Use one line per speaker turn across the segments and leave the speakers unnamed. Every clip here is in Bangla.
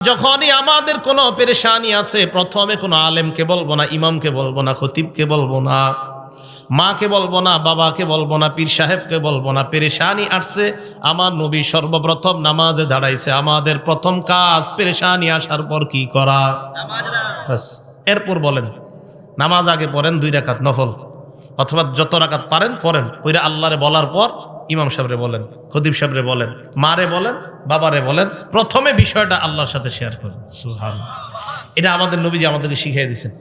যখনই আমাদের কোনো পেরেশানি আছে, প্রথমে কোনো আলেমকে বলবো না, ইমামকে বলবো না, খতিবকে বলবো না, মাকে বলবো না, বাবাকে বলবো না, পীর সাহেবকে বলবো না। পেরেশানি আসছে, আমার নবী সর্বপ্রথম নামাজে দাঁড়াইছে। আমাদের প্রথম কাজ পেরেশানি আসার পর কি করা? ব্যাস। এরপর বলেন নামাজ আগে পড়েন 2 রাকাত নফল, অথবা যত রাকাত পারেন পড়েন। পড়ে আল্লাহরে বলার পর ইমাম সাহেবরে বলেন, খতিব সাহেবরে বলেন, মারে বলেন, বাবারে বলেন। প্রথমে বিষয়টা আল্লাহর সাথে শেয়ার করেন। সুবহানাল্লাহ। এটা আমাদের নবীজি আমাদেরকে শিখিয়ে দিয়েছেন।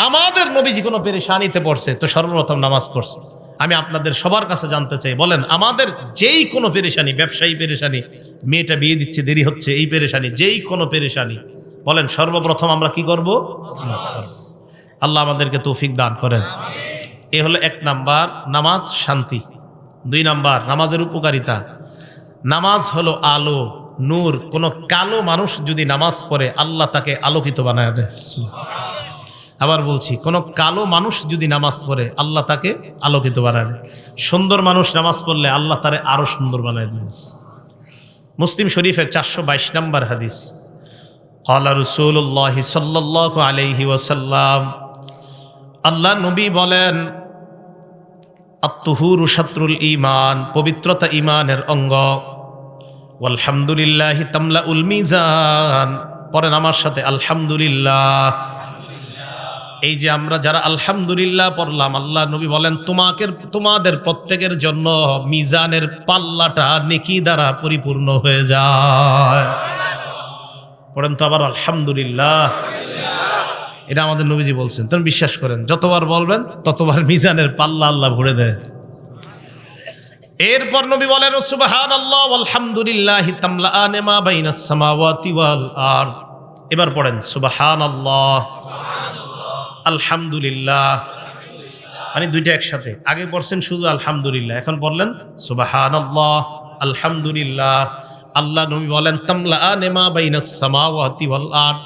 আমাদের নবীজি কোনো পেরেশানিতে পড়ছে তো সর্বপ্রথম নামাজ পড়ছে। আমি আপনাদের সবার কাছে জানতে চাই, বলেন আমাদের যেই কোনো পেরেশানি, ব্যবসায়ী পেরেশানি, মেয়েটা বিয়ে দিচ্ছে দেরি হচ্ছে, এই পেরেশানি, যেই কোনো পেরেশানি, বলেন সর্বপ্রথম আমরা কি করব? নামাজ পড়ব। আল্লাহ আমাদেরকে তৌফিক দান করেন। এ হলো 1 নাম্বার, নামাজ শান্তি। 2 নাম্বার, নামাজের উপকারিতা। নামাজ হলো আলো, নূর। কোন কালো মানুষ যদি নামাজ পড়ে আল্লাহ তাকে আলোকিত বানায় দেয়। আবার বলছি, কোন কালো মানুষ যদি নামাজ পড়ে আল্লাহ তাকে আলোকিত বানায় দেয়। সুন্দর মানুষ নামাজ পড়লে আল্লাহ তারে আরো সুন্দর বানায় দেয়। মুসলিম শরীফের 422 নম্বর হাদিস, ক্বালা রাসূলুল্লাহ সাল্লাল্লাহু আলাইহি ওয়াসাল্লাম, আল্লাহ নবী বলেন, আত-তুহুরু শাত্রুল ঈমান, পবিত্রতা ঈমানের অঙ্গ। ওয়ালহামদুলিল্লাহি তামলাউল মিজান, পড়েন আমার সাথে আলহামদুলিল্লাহ। এই যে আমরা যারা আলহামদুলিল্লাহ পড়লাম, আল্লাহ নবী বলেন তোমাদের প্রত্যেকের জন্য মিজানের পাল্লাটা নেকি দ্বারা পরিপূর্ণ হয়ে যায়। পড়েন তো আবার আলহামদুলিল্লাহ। এটা আমাদের নবীজি বলছেন, তুমি বিশ্বাস করেন যতবার বলবেন ততবার মিজানের পাল্লা আল্লাহ ভরে দেয়। এরপর নবী বলেন সুবহানাল্লাহ ওয়ালহামদুলিল্লাহি তামলাআনে মা বাইনাস সামাওয়াতি ওয়াল আরদ। এবার পড়েন সুবহানাল্লাহ আলহামদুলিল্লাহ, মানে দুইটা একসাথে। আগে পড়ছেন শুধু আলহামদুলিল্লাহ, এখন বললেন সুবহানাল্লাহ আলহামদুলিল্লাহ। আল্লাহ নবী বলেন তামলাআনে মা বাইনাস সামাওয়াতি ওয়াল আরদ,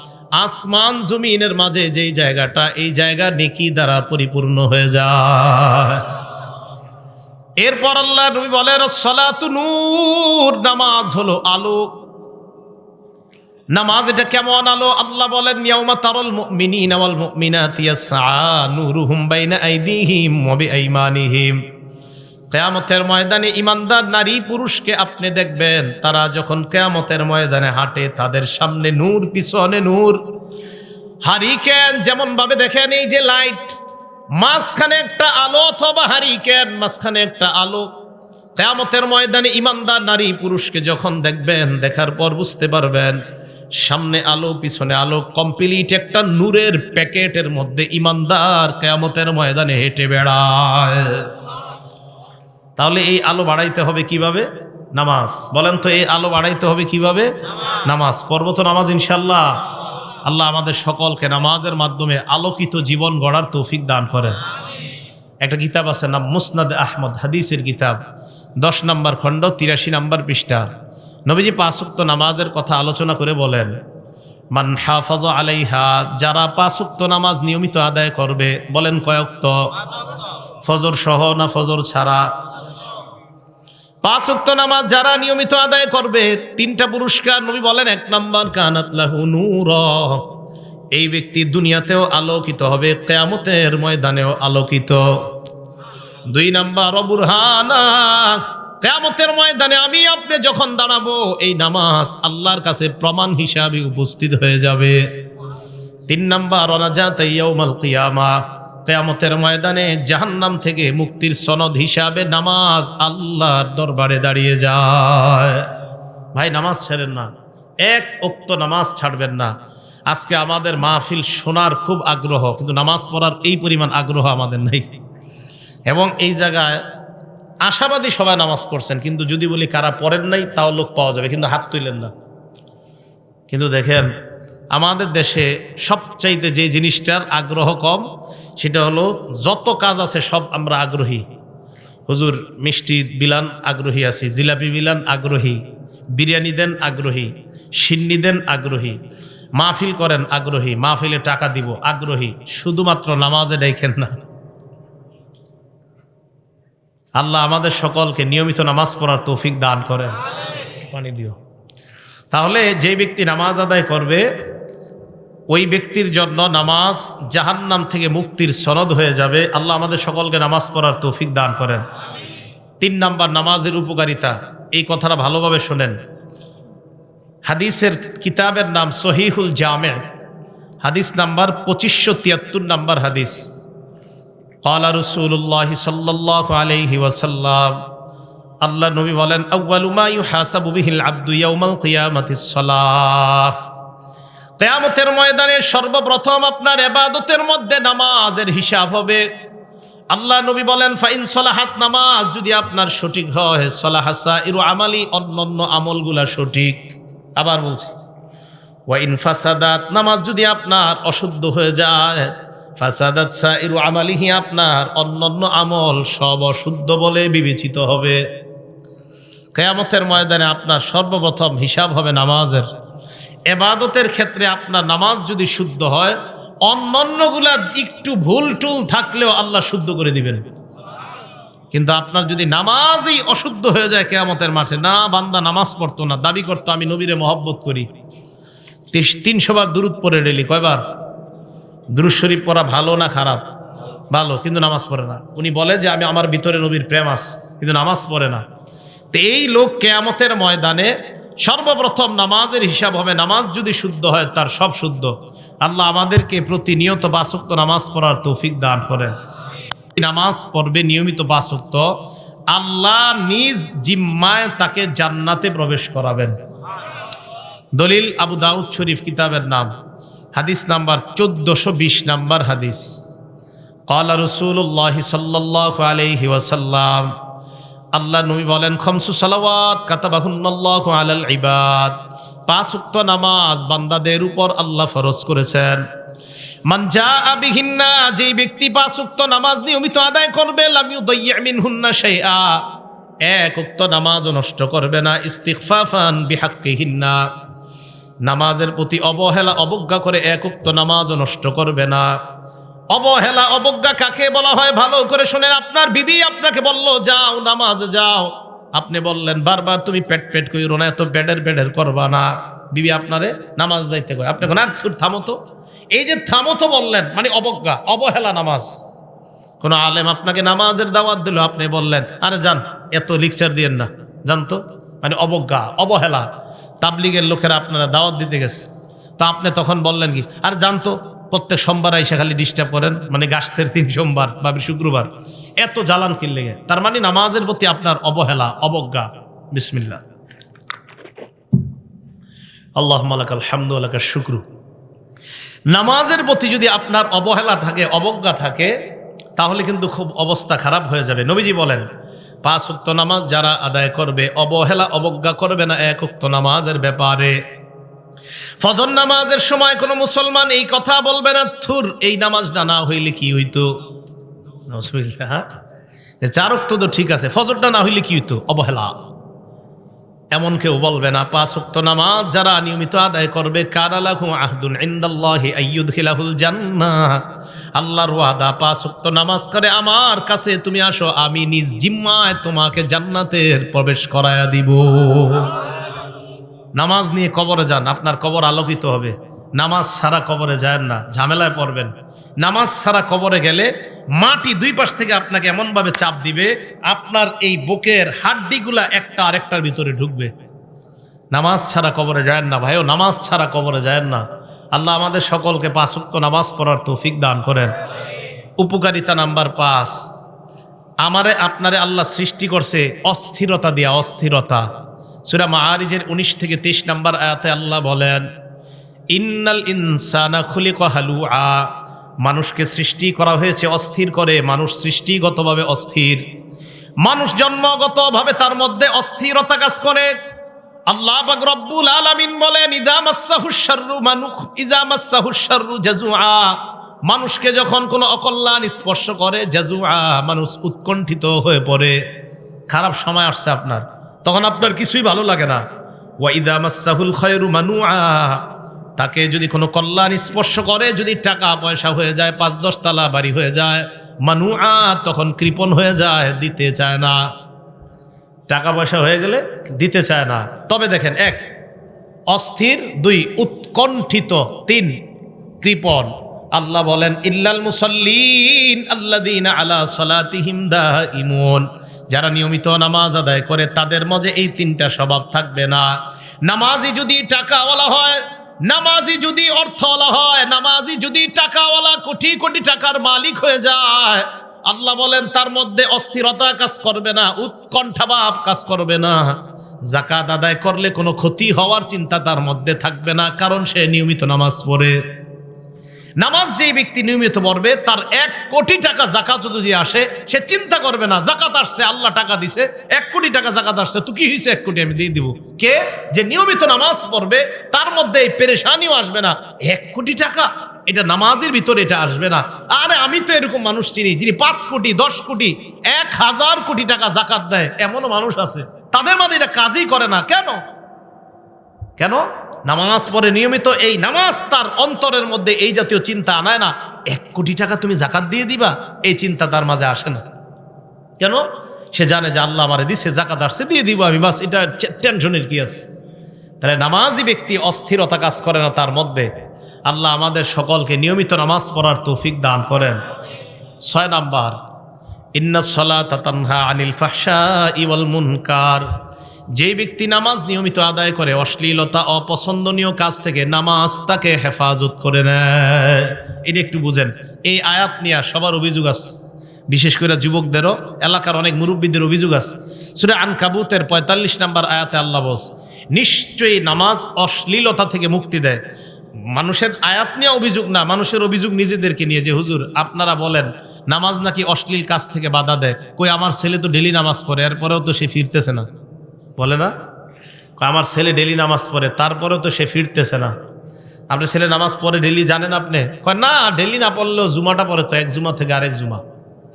আসমান জমিনের মাঝে যেই জায়গাটা, এই জায়গা নেকি দ্বারা পরিপূর্ণ হয়ে যায়। এরপর আল্লাহ নবী বলেন সালাতু নূর, নামাজ হলো আলো। নামাজ এটা কেমন আলো? আল্লাহ বলেন ইয়াউমা তারাল মুমিনিনা ওয়াল মুমিনাতি ইয়াসআ নূরুহুম বাইনা আইদিহিম ওয়া বিআইমানিহিম। কিয়ামতের ময়দানে ঈমানদার নারী পুরুষকে আপনি দেখবেন, তারা যখন কিয়ামতের ময়দানে হাঁটে তাদের সামনে নূর, পিছনে নূর। হারিকেন যেমন ভাবে দেখেন, এই যে লাইট, মাঝখানে একটা আলো, অথবা হারিকেন মাঝখানে একটা আলো। কিয়ামতের ময়দানে ঈমানদার নারী পুরুষকে যখন দেখবেন, দেখার পর বুঝতে পারবেন সামনে আলো, পিছনে আলো, কমপ্লিট একটা নূরের প্যাকেটের মধ্যে ঈমানদার কিয়ামতের ময়দানে হেঁটে বেড়ায়। তাহলে এই আলো বাড়াইতে হবে কিভাবে? নামাজ। বলেন তো এই আলো বাড়াইতে হবে কিভাবে? নামাজ পড়ব তো নামাজ ইনশাআল্লাহ। আল্লাহ আমাদের সকলকে নামাজের মাধ্যমে আলোকিত জীবন গড়ার তৌফিক দান করেন। একটা কিতাব আছে নাম মুসনাদ আহমদ, হাদিসের কিতাব, 10 নম্বর খণ্ড 83 নম্বর পৃষ্ঠা। নবীজি 5 ওয়াক্ত নামাজের কথা আলোচনা করে বলেন, মান হাফাযা আলাইহা, যারা 5 ওয়াক্ত নামাজ নিয়মিত আদায় করবে। বলেন কয় ওয়াক্ত? ফজর সহ না ফজর ছাড়া? 5 ওয়াক্ত নামাজ যারা নিয়মিত আদায় করবে, 3টা পুরস্কার নবী বলেন। 1 নম্বর কানাত লাহু নূরা, এই ব্যক্তি দুনিয়াতেও আলোকিত হবে, কিয়ামতের ময়দানেও আলোকিত। 2 নম্বর বুরহানা, কিয়ামতের ময়দানে আমি আপনি যখন দাঁড়াবো, এই নামাজ আল্লাহর কাছে প্রমাণ হিসাবে উপস্থিত হয়ে যাবে। 3 নম্বর নাজাত ইয়াউমাল কিয়ামা, কিয়ামতের ময়দানে জাহান্নাম থেকে মুক্তির সনদ হিসাবে নামাজ আল্লাহর দরবারে দাঁড়িয়ে যায়। ভাই নামাজ ছাড়েন না, 1 ওয়াক্ত নামাজ ছাড়বেন না। আজকে আমাদের মাহফিল শোনার খুব আগ্রহ, কিন্তু নামাজ পড়ার এই পরিমাণ আগ্রহ আমাদের নাই। এবং এই জায়গায় আশাবাদী সবাই নামাজ পড়ছেন, কিন্তু যদি বলি কারা পড়েন নাই, তাও লোক পাওয়া যাবে, কিন্তু হাত তুলেন না। কিন্তু দেখেন আমাদের দেশে সবচাইতে যে জিনিসটার আগ্রহ কম, সেটা হলো যত কাজ আছে সব আমরা আগ্রহী। হুজুর মিষ্টি বিলান আগ্রহী আছি, জিলাপি বিলান আগ্রহী, বিরিয়ানি দেন আগ্রহী, সিন্নি দেন আগ্রহী, মাহফিল করেন আগ্রহী, মাহফিলে টাকা দিব আগ্রহী, শুধুমাত্র নামাজে দেখেন না। আল্লাহ আমাদের সকলকে নিয়মিত নামাজ পড়ার তৌফিক দান করেন। পানি দিও। তাহলে যে ব্যক্তি নামাজ আদায় করবে ওই ব্যক্তির জন্য নামাজ জাহান্নাম থেকে মুক্তির সনদ হয়ে যাবে। আল্লাহ আমাদের সকলকে নামাজ পড়ার তৌফিক দান করেন। 3 নাম্বার নামাজের উপকারিতা, এই কথাটা ভালোভাবে শোনেন। হাদিসের কিতাবের নাম সহিহুল জামে, হাদিস নাম্বার 2573 নাম্বার হাদিস। ক্বালা রাসূলুল্লাহ সাল্লাল্লাহু আলাইহি ওয়াসাল্লাম, আল্লাহ নবী বলেন, আউয়ালু মা ইউহাসাবু বিহিল আবদু ইয়াউমাল কিয়ামাতিস সালাহ। কিয়ামতের ময়দানে সর্বপ্রথম আপনার ইবাদতের মধ্যে নামাজের হিসাব হবে। আল্লাহ নবী বলেন, ফাইন সলাহাত, নামাজ যদি আপনার সঠিক হয়, সলাহা সাইরু আমালি, অন্যান্য আমলগুলা সঠিক। আবার বলছি, ওয়াইন ফাসাদাত, নামাজ যদি আপনার অশুদ্ধ হয়ে যায়, ফাসাদাত সাইরু আমালিহি, আপনার অন্যান্য আমল সব অশুদ্ধ বলে বিবেচিত হবে। কিয়ামতের ময়দানে আপনার সর্বপ্রথম হিসাব হবে নামাজের। ইবাদতের ক্ষেত্রে আপনার নামাজ যদি শুদ্ধ হয়, অন্যান্যগুলা একটু ভুল টুল থাকলেও আল্লাহ শুদ্ধ করে দিবেন। কিন্তু আপনার যদি নামাজই অশুদ্ধ হয়ে যায় কিয়ামতের মাঠে, না বান্দা নামাজ পড়তো না, দাবি করতো আমি নবীরে মহব্বত করি, 300 বার দুরূদ পড়ে ডেলি, কয়বার দুরূদ শরীফ পড়া ভালো না খারাপ? ভালো, কিন্তু নামাজ পড়ে না। উনি বলে যে আমি, আমার ভিতরে নবীর প্রেম আছে, কিন্তু নামাজ পড়ে না। তো এই লোক কিয়ামতের ময়দানে সর্বপ্রথম নামাজের হিসাব হবে। নামাজ যদি শুদ্ধ হয়, তার সব শুদ্ধ। আল্লাহ আমাদেরকে প্রতিনিয়ত 5 ওয়াক্ত নামাজ পড়ার তৌফিক দান করেন। নামাজ পড়বে নিয়মিত 5 ওয়াক্ত, আল্লাহ নিজ জিম্মায় তাকে জান্নাতে প্রবেশ করাবেন। দলিল আবু দাউদ শরীফ কিতাবের নাম, হাদিস নাম্বার 1420 নাম্বার হাদিস। ক্বালা রাসূলুল্লাহ সাল্লাল্লাহু আলাইহি ওয়াসাল্লাম, আল্লাহ নবী বলেন, খামসু সালাওয়াত কাতাবাহুন্নাল্লাহু আলাল ইবাদ, 5 ওয়াক্ত নামাজ বান্দাদের উপর আল্লাহ ফরজ করেছেন। মান জাআ বিহিন্না, যেই ব্যক্তি 5 ওয়াক্ত নামাজ নিয়মিত আদায় করবে, লাম ইউদাইয়্যি মিনহুন্না শাইআ, 1 ওয়াক্ত নামাজও নষ্ট করবে না। ইস্তিগফাফান বিহাক্কিহিন্না, নামাজের প্রতি অবহেলা অবজ্ঞা করে 1 ওয়াক্ত নামাজও নষ্ট করবে না। অবহেলা অবজ্ঞা কাকে বলা হয় ভালো করে শুনেন। আপনার বিবি আপনাকে বলল যাও নামাজে যাও, আপনি বললেন বারবার তুমি পেট কইরো না, এত বেডের করবা না। বিবি আপনারে নামাজ যাইতে কয়, আপনি কোন আর থামো তো। এই যে থামো তো বললেন, মানে অবজ্ঞা, অবহেলা নামাজ। কোন আলেম আপনাকে নামাজের দাওয়াত দিল, আপনি বললেন আরে যান, এত লেকচার দিয়েন না, জানতো, মানে অবজ্ঞা অবহেলা। তাবলিগের লোকেরা আপনারা দাওয়াত দিতে গেছে, তা আপনি তখন বললেন কি, আর জানতো প্রত্যেক সোমবার আইসা খালি ডিস্টার্ব করেন, মানে গাছের 3 সোমবার বা শুক্রবার, এত জ্বালান কি লেগে? তার মানে নামাজের প্রতি আপনার অবহেলা অবজ্ঞা। বিসমিল্লাহ, আল্লাহুম্মা লাকাল হামদু ওয়া লাকাশ শুকরু। নামাজের প্রতি যদি আপনার অবহেলা থাকে, অবজ্ঞা থাকে, তাহলে কিন্তু খুব অবস্থা খারাপ হয়ে যাবে। নবীজি বলেন, 5 ওয়াক্ত নামাজ যারা আদায় করবে, অবহেলা অবজ্ঞা করবে না 1 ওয়াক্ত নামাজের ব্যাপারে। ফজর নামাজের সময় কোনো মুসলমান এই কথা বলবে না, থুর এই নামাজটা না হইলে কি হইতো। 4 ওয়াক্ত তো ঠিক আছে, ফজরটা না হইলে কি হইতো, অবহেলা, এমন কেউ বলবে না। 5 ওয়াক্ত নামাজ যারা নিয়মিত আদায় করবে, কানা লাহু আহদুন ইনদাল্লাহি আইয়ুদখিলাহুল জান্নাহ, আল্লাহর ওয়াদা, 5 ওয়াক্ত নামাজ করে আমার কাছে তুমি আসো, আমি নিজ জিম্মায় তোমাকে জান্নাতের প্রবেশ করায়া দিব। নামাজ নিয়ে কবরে যান, আপনার কবর আলোকিত হবে। নামাজ ছাড়া কবরে যায় না, ঝামেলায় পড়বেন। নামাজ ছাড়া কবরে গেলে মাটি 2 পাশ থেকে আপনাকে এমন ভাবে চাপ দিবে, আপনার এই বুকের হাড্ডিগুলা একটা আরেকটার ভিতরে ঢুকবে। নামাজ ছাড়া কবরে যায় না ভাইও, নামাজ ছাড়া কবরে যায় না। আল্লাহ আমাদের সকলকে 5 ওয়াক্ত নামাজ পড়ার তৌফিক দান করেন। উপকারিতা নাম্বার 5, আমারে আপনারে আল্লাহ সৃষ্টি করছে অস্থিরতা দিয়া, অস্থিরতা। সূরা মাআরিজের 19 থেকে 23 নাম্বার আয়াতে আল্লাহ বলেন, ইন্নাল ইনসানা খুলিকা হালুআ, মানুষকে সৃষ্টি করা হয়েছে অস্থির করে। মানুষ সৃষ্টিগতভাবে অস্থির, মানুষ জন্মগতভাবে তার মধ্যে অস্থিরতা কাজ করে। আল্লাহ পাক রব্বুল আলামিন বলেন, ইযা মাসসাহুশ শাররু ইযা মাসসাহুশ শাররু জাজুআ, মানুষকে যখন কোনো অকল্যাণ স্পর্শ করে, জাজুআ, মানুষ উৎকণ্ঠিত হয়ে পড়ে। খারাপ সময় আসছে আপনার, তখন আপনার কিছুই ভালো লাগে না। ওয়া ইযা মাসসাহুল খায়রু মানুআ, তাকে যদি কোনো কল্যাণ স্পর্শ করে, যদি টাকা পয়সা হয়ে যায়, 5-10 তালা বাড়ি হয়ে যায়, মানুআ, তখন কৃপণ হয়ে যায়, দিতে চায় না। টাকা পয়সা হয়ে গেলে দিতে চায় না। তবে দেখেন, অস্থির, 2 উৎকণ্ঠিত, 3 কৃপণ। আল্লাহ বলেন ইল্লাল মুসাল্লিন আল্লাযীনা আলা সালাতিহিম দাঈমুন, যারা নিয়মিত নামাজ আদায় করে তাদের মাঝে এই 3টা স্বভাব থাকবে না। নামাজি যদি টাকাওয়ালা হয়, নামাজি যদি অর্থওয়ালা হয়, নামাজি যদি টাকাওয়ালা কোটি কোটি টাকার মালিক হয়ে যায়, আল্লাহ বলেন তার মধ্যে অস্থিরতা কাজ করবে না, উৎকণ্ঠাভাব কাজ করবে না। যাকাত আদায় করলে কোনো ক্ষতি হওয়ার চিন্তা তার মধ্যে থাকবে না, কারণ সে নিয়মিত নামাজ পড়ে। নামাজ যে ব্যক্তি নিয়মিত পড়বে তার 1 কোটি টাকা যাকাত যদি আসে, সে চিন্তা করবে না যাকাত আসছে, আল্লাহ টাকা দিছে, 1 কোটি টাকা যাকাত আসছে, তো কি হয়েছে 1 কোটি আমি দিয়ে দিব। কে যে নিয়মিত নামাজ পড়বে তার মধ্যে এই পেরেশানিও আসবে না, 1 কোটি টাকা এটা নামাজের ভিতরে এটা আসবে না। আরে আমি তো এরকম মানুষ চিনি যিনি 5 কোটি 10 কোটি 1000 কোটি টাকা যাকাত দেয়, এমনও মানুষ আছে, তাদের মধ্যে এটা কাজই করে না। কেন? কেন? নামাজ পড়ে নিয়মিত, এই নামাজ তার অন্তরের মধ্যে এই জাতীয় চিন্তা আনায় না। 1 কোটি টাকা তুমি যাকাত দিয়ে দিবা, এই চিন্তা তার মাঝে আসে না। কেন? সে জানে যে আল্লাহ আমারে দিছে, যাকাত আসছে, দিয়ে দিব আমি, বাস, এটা টেনশনের কি আছে। তাহলে নামাজি ব্যক্তি অস্থিরতা কাজ করে না তার মধ্যে। আল্লাহ আমাদের সকলকে নিয়মিত নামাজ পড়ার তৌফিক দান করেন। 6 নাম্বার, ইন্নাস সালাতা তানহা আনিল ফাহশাই ওয়াল মুনকার, যে ব্যক্তি নামাজ নিয়মিত আদায় করে অশ্লীলতা অপছন্দনীয় কাজ থেকে নামাজ তাকে হেফাজত করে নেয়। এটা একটু বুঝেন। এই আয়াত নিয়ে সবার অভিযোগ আছে, বিশেষ করে যুবকদেরও, এলাকার অনেক মুরব্বীদের অভিযোগ আছে। সূরা আনকাবুতের 45 নম্বর আয়াতে আল্লাহ বলছে নিশ্চয়ই নামাজ অশ্লীলতা থেকে মুক্তি দেয়। মানুষের আয়াত নিয়ে অভিযোগ না, মানুষের অভিযোগ নিজেদেরকে নিয়ে, যে হুজুর আপনারা বলেন নামাজ নাকি অশ্লীল কাজ থেকে বাধা দেয়। কই আমার ছেলে তো ডেলি নামাজ পড়ে, এরপরেও তো সে ফিরতেছে না, বলে না? আমার ছেলে ডেলি নামাজ পড়ে, তারপরেও তো সে ফিরতেছে না। আপনার ছেলে নামাজ পড়ে ডেলি, জানেন আপনি? কয় না, ডেলি না পড়লেও জুমাটা পড়ে তো, 1 জুমা থেকে আরেক জুমা।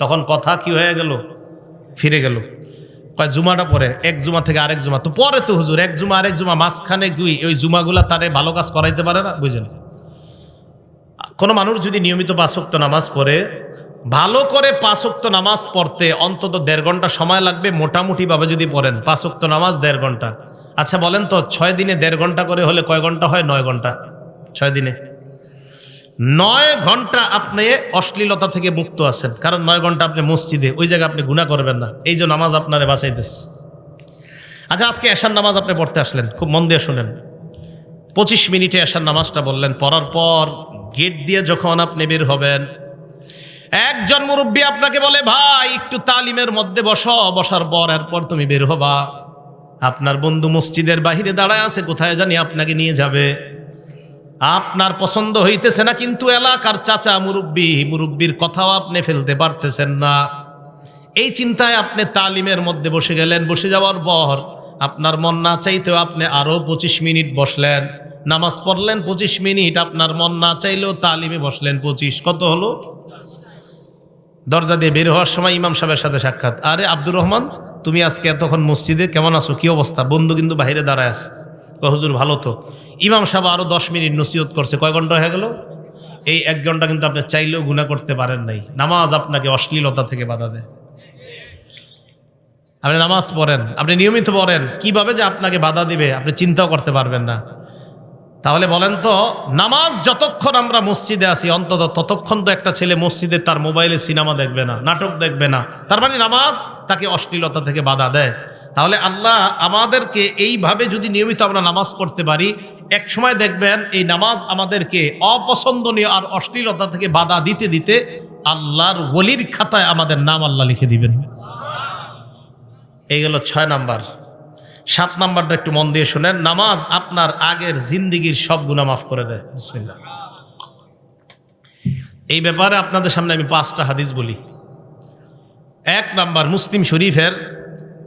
তখন কথা কি হয়ে গেল? ফিরে গেল। কয় জুমাটা পড়ে 1 জুমা থেকে আরেক জুমা, তো পরে তো হুজুর 1 জুমা আরেক জুমা, মাঝখানে গিয়ে ওই জুমাগুলা তারে ভালো কাজ করাইতে পারে না, বুঝলেন? কোনো মানুষ যদি নিয়মিত 5 ওয়াক্ত নামাজ পড়ে, ভালো করে 5 ওয়াক্ত নামাজ পড়তে অন্তত 1.5 ঘন্টা সময় লাগবে, মোটামুটি ভাবে যদি পড়েন 5 ওয়াক্ত নামাজ 1.5 ঘন্টা। আচ্ছা বলেন তো 6 দিনে 1.5 ঘন্টা করে হলে কয় ঘন্টা হয়? 9 ঘন্টা। 6 দিনে 9 ঘন্টা আপনি অশ্লীলতা থেকে মুক্ত আছেন, কারণ 9 ঘন্টা আপনি মসজিদে, ওই জায়গায় আপনি গুনাহ করবেন না, এই যে নামাজ আপনারে বাঁচাইতেছে। আচ্ছা আজকে এশার নামাজ আপনি পড়তে আসলেন, খুব মন দিয়ে শুনেন। 25 মিনিটে এশার নামাজটা বললেন, পড়ার পর গেট দিয়ে যখন আপনি বের হবেন, একজন মুরব্বী আপনাকে বলে ভাই একটু তালিমের মধ্যে বসো, বসার পর এরপর তুমি বের হবা। আপনার বন্ধু মসজিদের বাহিরে দাঁড়ায় আছে, কোথায় জানি আপনাকে নিয়ে যাবে, আপনার পছন্দ হইতেছে না, কিন্তু এলাকার চাচা মুরব্বীর কথাও আপনি ফেলতে পারতেছেন না। এই চিন্তায় আপনি তালিমের মধ্যে বসে গেলেন। বসে যাওয়ার পর আপনার মন না চাইতেও আপনি আরো 25 মিনিট বসলেন, নামাজ পড়লেন 25 মিনিট, আপনার মন না চাইলেও তালিমে বসলেন 25, কত হলো? দরজা দিয়ে বের হওয়ার সময় ইমাম সাহেবের সাথে সাক্ষাৎ, আরে আব্দুর রহমান তুমি আজকে এতক্ষণ মসজিদে, কেমন আছো, কি অবস্থা? বন্ধু কিন্তু বাইরে দাঁড়ায় আছে, হুজুর ভালো তো। ইমাম সাহেব আরো 10 মিনিট নসিহত করছে, কয় ঘন্টা হয়ে গেল? এই 1 ঘন্টা কিন্তু আপনি চাইলেও গুনাহ করতে পারেন নাই। নামাজ আপনাকে অশ্লীলতা থেকে বাধা দেয়। আপনি নামাজ পড়েন, আপনি নিয়মিত পড়েন, কিভাবে যে আপনাকে বাধা দিবে আপনি চিন্তাও করতে পারবেন না। তাহলে বলেন তো, নামাজ যতক্ষণ আমরা মসজিদে আছি অন্তত ততক্ষণ তো একটা ছেলে মসজিদে তার মোবাইলে সিনেমা দেখবে না, নাটক দেখবে না, তার মানে নামাজ তাকে অশ্লীলতা থেকে বাধা দেয়। তাহলে আল্লাহ আমাদেরকে এইভাবে যদি নিয়মিত আমরা নামাজ পড়তে পারি, এক সময় দেখবেন এই নামাজ আমাদেরকে অপছন্দনীয় আর অশ্লীলতা থেকে বাধা দিতে দিতে আল্লাহর ওলির খাতায় আমাদের নাম আল্লাহ লিখে দিবেন। এই গেল 6 নাম্বার। 7 নাম্বারটা একটু মন দিয়ে শুনেন, নামাজ আপনার আগের জিন্দিগির সব গুনাহ মাফ করে দেয়। বিসমিল্লাহ। এই ব্যাপারে আপনাদের সামনে আমি 5টা হাদিস বলি। 1 নাম্বার, মুসলিম শরীফের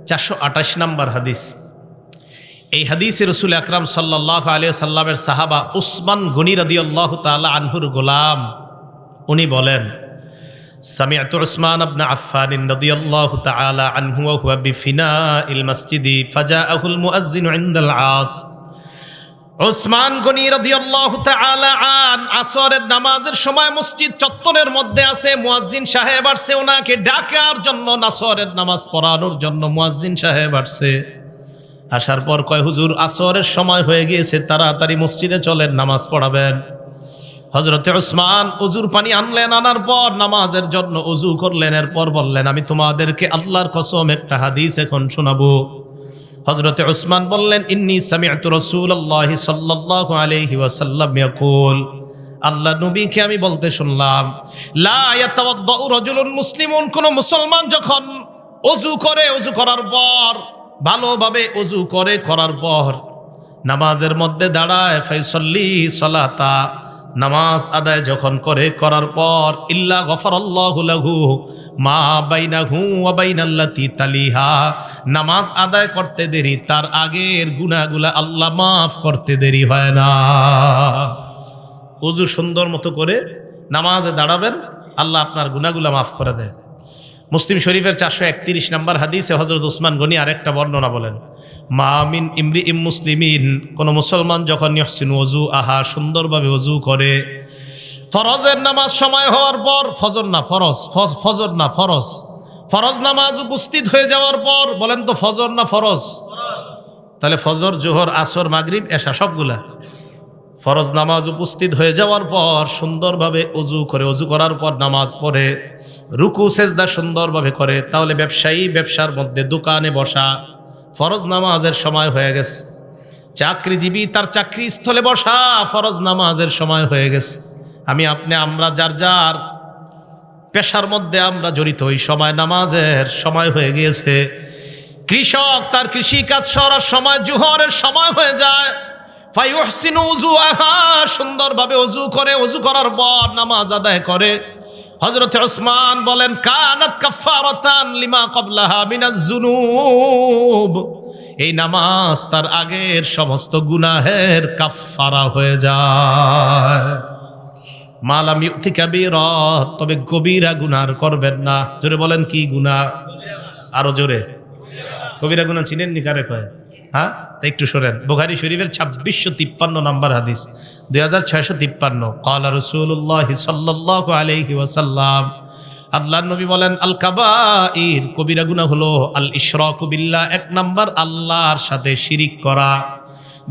428 নাম্বার হাদিস। এই হাদিসে রাসূল আকরাম সাল্লাল্লাহু আলাইহি সাল্লামের সাহাবা উসমান গনি রাদিয়াল্লাহু তাআলা আনহুর গোলাম, উনি বলেন সামি'তু উসমান ইবনে আফফান রাদিয়াল্লাহু তাআলা আনহু ওয়া হুয়া বিফিনাইল মসজিদি ফাজাআহুল মুয়াজ্জিন ইনদাল আস। উসমান গনি রাদিয়াল্লাহু তাআলা আন আসরের নামাজের সময় মসজিদ চত্বরের মধ্যে আছে, মুয়াজ্জিন সাহেব আসছে ওনাকে ডাকার জন্য, আসরের নামাজ পড়ানোর জন্য মুয়াজ্জিন সাহেব আসছে। আসার পর কয়, হুজুর আসরের সময় হয়ে গিয়েছে, তাড়াতাড়ি মসজিদে চলেন, নামাজ পড়াবেন। হযরতে উসমান ওযুর পানি আনলেন, আনার পর নামাজের জন্য ওযু করলেন। এরপর বললেন, আমি তোমাদেরকে আল্লাহর কসম একটা হাদিস এখন শোনাবো। হযরতে উসমান বললেন, ইন্নী সামি'তু রাসূলুল্লাহি সাল্লাল্লাহু আলাইহি ওয়াসাল্লাম ইয়াকুল, আল্লাহ নবীকে আমি বলতে শুনলাম, লা ইয়াতাওয়াদ্দাউ রাজুলুন মুসলিমুন, কোন মুসলমান যখন ওযু করে, ওযু করার পর ভালোভাবে ওযু করে, করার পর নামাজের মধ্যে দাঁড়ায়, ফাইসাল্লি সালাতা, নামাজ আদায় যখন করে, করার পর ইল্লা গফারাল্লাহু লাহু মা বাইনাহু ওয়া বাইনাল্লাতি তালিহা, নামাজ আদায় করতে দেরি, তার আগের গুনাহগুলা আল্লাহ মাফ করতে দেরি হয় না। ওযু সুন্দর মতো করে নামাজে দাঁড়াবেন, আল্লাহ আপনার গুনাহগুলা মাফ করে দেয়। মুসলিম শরীফের 431 নম্বর হাদিসে হযরত উসমান গনি আরেকটা বর্ণনা বলেন, মা মিন ইমরিইম মুসলিমিন, কোন মুসলমান যখন ইহসিনু ওযু আহা, সুন্দরভাবে ওযু করে, ফরজের নামাজ সময় হওয়ার পর, ফজর না ফরজ, ফজর না ফরজ, ফরজ নামাজ উপস্থিত হয়ে যাওয়ার পর, বলেন তো ফজর না ফরজ? তাহলে ফজর, জোহর, আসর, মাগরিব, এশা সবগুলা ফরজ নামাজ উপস্থিত হয়ে যাওয়ার পর সুন্দরভাবে ওযু করে, ওযু করার পর নামাজ পড়ে, রুকু সেজদা সুন্দরভাবে করে, তাহলে ব্যবসায়ী ব্যবসার মধ্যে দোকানে বসা, ফরজ নামাজের সময় হয়ে গেছে। চাকরিজীবী তার চাকরি স্থলে বসা, ফরজ নামাজের সময় হয়ে গেছে। আমি আপনি আমরা যার যার পেশার মধ্যে আমরা জড়িত, ওই সময় নামাজের সময় হয়ে গিয়েছে। কৃষক তার কৃষি কাজ করার সময়, জোহরের সময় হয়ে যায়, ফায়ুহসিনু উযুআহা, সুন্দরভাবে ওযু করে, ওযু করার পর নামাজ আদায় করে। হযরত উসমান বলেন, কানাত কাফফারাতান লিমা ক্বাবলাহা মিনাজ যুনুব, এই নামাজ তার আগের সমস্ত গুনাহের কাফফারা হয়ে যায়। মালাম ইউতি কাবীরা, তবে কবিরা গুনাহ করবেন না। জোরে বলেন, কি গুনাহ? আরো জোরে। কবিরা গুনাহ চিনেন নি কারে কয়? হ্যাঁ, তা একটু শোনেন। বুখারী শরীফের 2653 নম্বর হাদিস, 2653, ক্বালা রাসূলুল্লাহ সাল্লাল্লাহু আলাইহি ওয়াসাল্লাম, আল্লাহর নবী বলেন, আল কাবাইর, কবিরা গুনাহ হলো আল ইশরাকু বিল্লাহ, 1 নাম্বার আল্লাহর সাথে শিরিক করা,